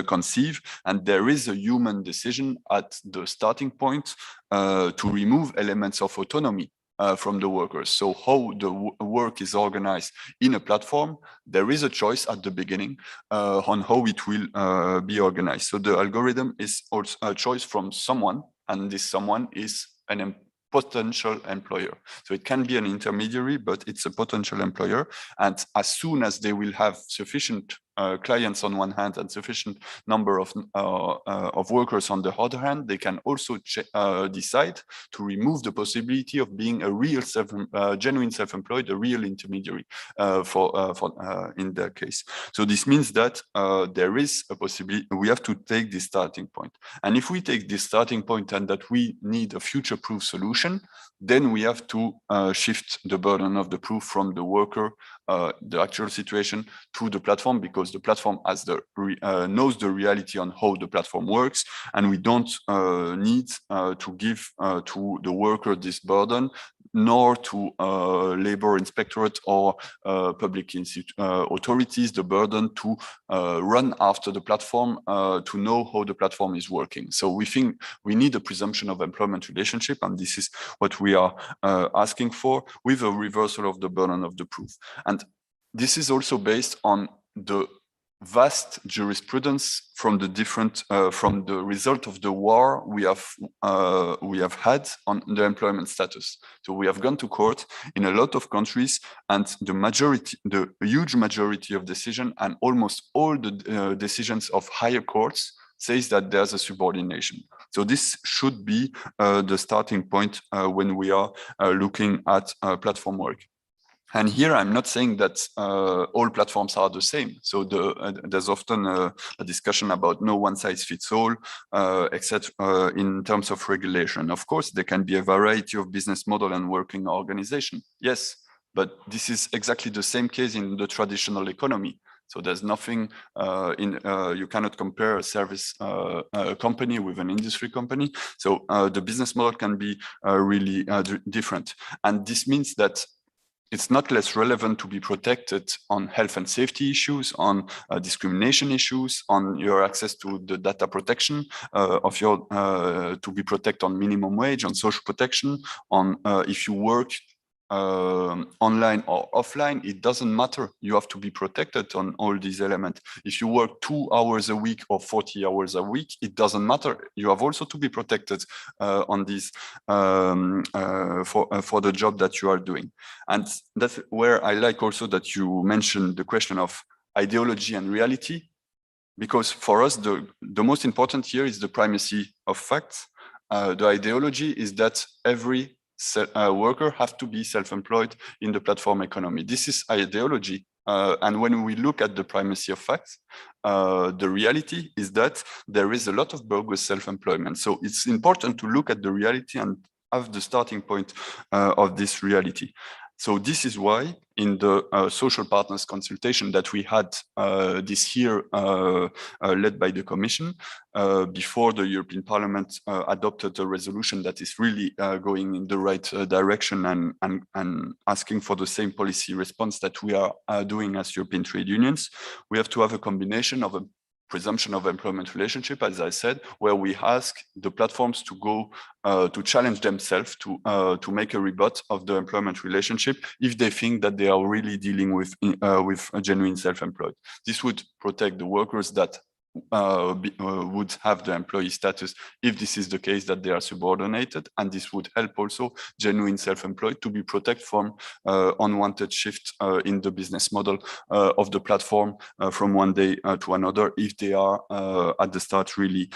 conceived, and there is a human decision at the starting point to remove elements of autonomy from the workers. So how the work is organized in a platform, there is a choice at the beginning on how it will be organized. So the algorithm is also a choice from someone, and this someone is an potential employer. So it can be an intermediary, but it's a potential employer. And as soon as they will have sufficient clients on one hand and sufficient number of workers on the other hand, they can also decide to remove the possibility of being a real genuine self-employed, a real intermediary in their case. So this means that there is a possibility. We have to take this starting point. And if we take this starting point and that we need a future-proof solution, then we have to shift the burden of the proof from the worker, the actual situation, to the platform, because because the platform has knows the reality on how the platform works, and we don't need to give to the worker this burden, nor to labor inspectorate or public authorities the burden to run after the platform to know how the platform is working. So we think we need a presumption of employment relationship, and this is what we are asking for, with a reversal of the burden of the proof. And this is also based on the vast jurisprudence from the different from the result of the war we have had on the employment status. So we have gone to court in a lot of countries, and the huge majority of decision, and almost all the decisions of higher courts, says that there's a subordination. So this should be the starting point when we are looking at platform work. And here I'm not saying that all platforms are the same. So there's often a discussion about no one size fits all, except in terms of regulation. Of course, there can be a variety of business model and working organization. Yes, but this is exactly the same case in the traditional economy. So there's nothing you cannot compare a service company with an industry company. So the business model can be really different. And this means that it's not less relevant to be protected on health and safety issues, on discrimination issues, on your access to the data protection of your, to be protected on minimum wage, on social protection, on if you work online or offline, it doesn't matter. You have to be protected on all these elements. If you work 2 hours a week or 40 hours a week, it doesn't matter. You have also to be protected on these for the job that you are doing. And that's where I like also that you mentioned the question of ideology and reality, because for us, the most important here is the primacy of facts. The ideology is that every worker have to be self-employed in the platform economy. This is ideology. And when we look at the primacy of facts, the reality is that there is a lot of bogus self-employment. So it's important to look at the reality and have the starting point of this reality. So this is why in the social partners consultation that we had this year, led by the Commission, before the European Parliament adopted a resolution that is really going in the right direction and asking for the same policy response that we are doing as European trade unions, we have to have a combination of a presumption of employment relationship, as I said, where we ask the platforms to go to challenge themselves to make a rebut of the employment relationship if they think that they are really dealing with a genuine self-employed. This would protect the workers that would have the employee status if this is the case that they are subordinated, and this would help also genuine self-employed to be protected from unwanted shift in the business model of the platform from one day to another if they are at the start really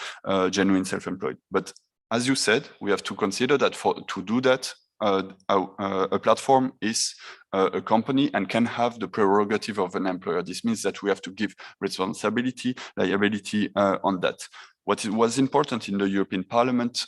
genuine self-employed. But as you said, we have to consider that to do that, a platform is a company and can have the prerogative of an employer. This means that we have to give responsibility, liability on that. What was important in the European Parliament,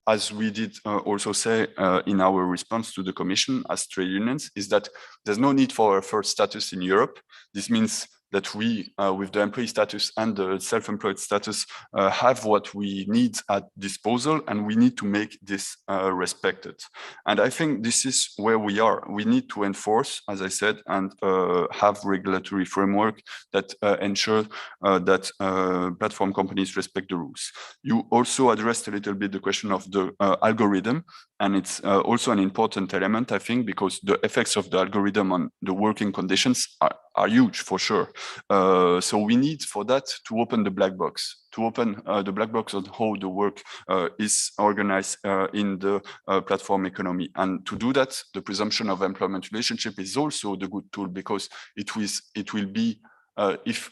as we did also say in our response to the Commission as trade unions, is that there's no need for a first status in Europe. This means that we, with the employee status and the self-employed status, have what we need at disposal, and we need to make this respected. And I think this is where we are. We need to enforce, as I said, and have regulatory framework that ensure that platform companies respect the rules. You also addressed a little bit the question of the algorithm, and it's also an important element, I think, because the effects of the algorithm on the working conditions are huge, for sure. So we need for that to open the black box, the black box on how the work is organized in the platform economy. And to do that, the presumption of employment relationship is also the good tool, because it will be, if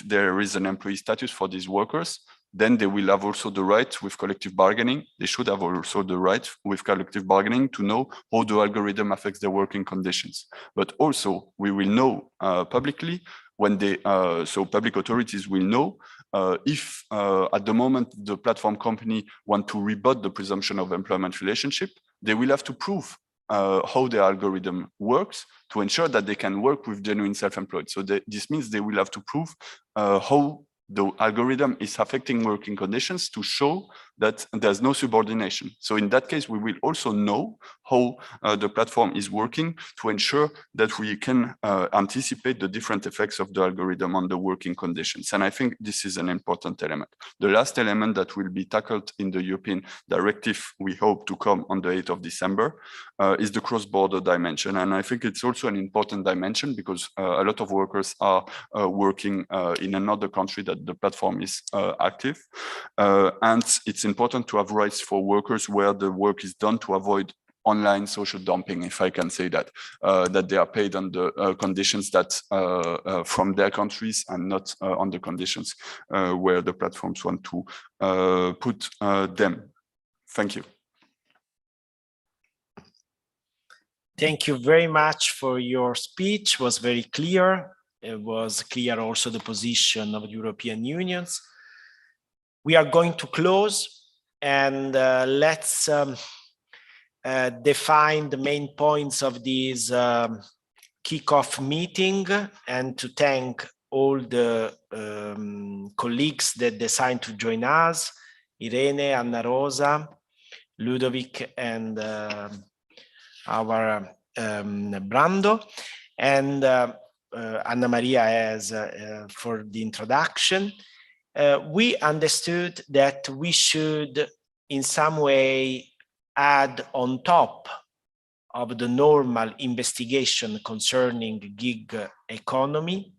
there is an employee status for these workers, then they will have also the right with collective bargaining. They should have also the right with collective bargaining to know how the algorithm affects their working conditions. But also we will know publicly when they, so public authorities will know if at the moment the platform company want to rebut the presumption of employment relationship, they will have to prove how the algorithm works to ensure that they can work with genuine self-employed. So this means they will have to prove how the algorithm is affecting working conditions to show that there's no subordination. So in that case, we will also know how the platform is working to ensure that we can anticipate the different effects of the algorithm on the working conditions. And I think this is an important element. The last element that will be tackled in the European directive, we hope to come on the 8th of December, is the cross-border dimension. And I think it's also an important dimension because a lot of workers are working in another country that the platform is active. And it's important to have rights for workers where the work is done to avoid online social dumping, if I can say that, that they are paid under conditions that from their countries and not on the conditions where the platforms want to put them. Thank you. Thank you very much for your speech. It was very clear. It was clear also the position of the European Union. We are going to close and let's define the main points of this kickoff meeting, and to thank all the colleagues that decided to join us, Irene, Anna Rosa, Ludovic, and our Brando, and Anna Maria as for the introduction. We understood that we should in some way add on top of the normal investigation concerning gig economy.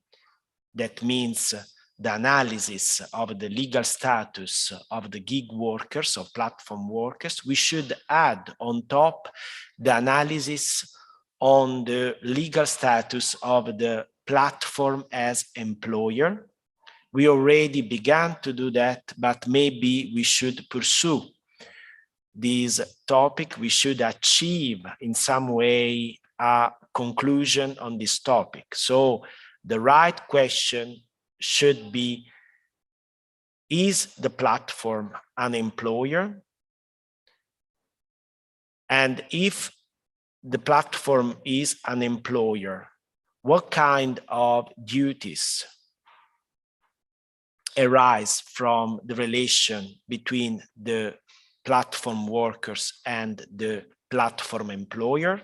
That means the analysis of the legal status of the gig workers, of platform workers. We should add on top the analysis on the legal status of the platform as employer. We already began to do that, but maybe we should pursue this topic. We should achieve in some way a conclusion on this topic. So the right question should be, is the platform an employer? And if the platform is an employer, what kind of duties arise from the relation between the platform workers and the platform employer?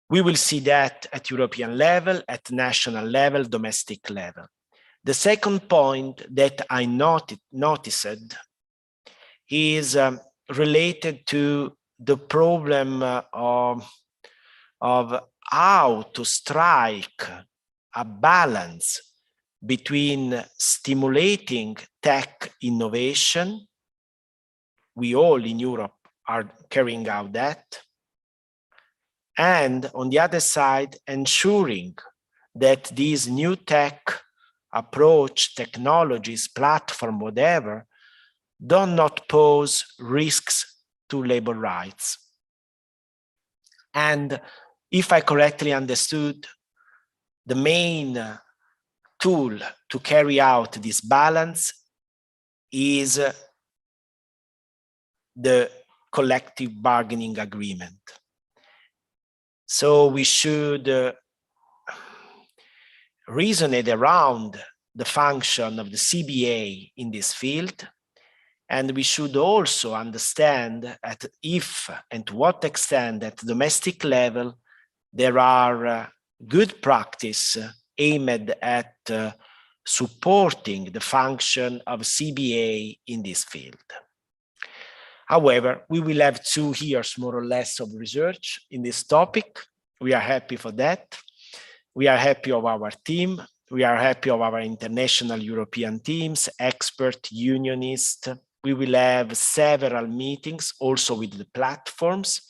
We will see that at European level, at national level, domestic level. The second point that I noticed is related to the problem of how to strike a balance between stimulating tech innovation. We all in Europe are carrying out that. And on the other side, ensuring that these new tech approach, technologies, platform, whatever, do not pose risks to labor rights. And if I correctly understood, the main tool to carry out this balance is the collective bargaining agreement. So we should reason it around the function of the CBA in this field. And we should also understand at if and to what extent at domestic level there are good practice aimed at supporting the function of CBA in this field. However, we will have 2 years more or less of research in this topic. We are happy for that. We are happy of our team. We are happy of our international European teams, expert, unionists. We will have several meetings also with the platforms.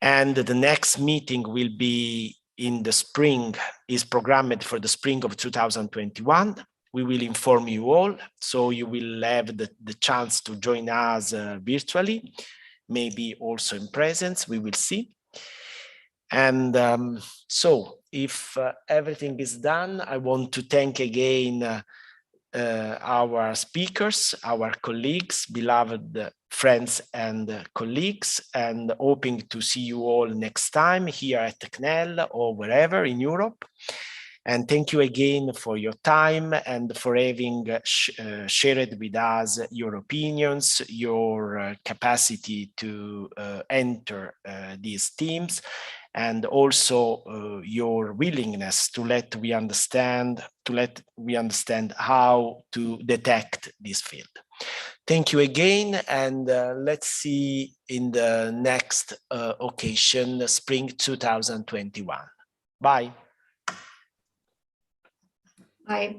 And the next meeting will be in the spring, is programmed for the spring of 2021. We will inform you all, so you will have the chance to join us virtually, maybe also in presence, we will see. And so if everything is done, I want to thank again our speakers, our colleagues, beloved friends and colleagues, and hoping to see you all next time here at CNEL or wherever in Europe. And thank you again for your time and for having shared with us your opinions, your capacity to enter these teams, and also your willingness to let we understand how to detect this field. Thank you again, and let's see in the next occasion, spring 2021. Bye. Bye.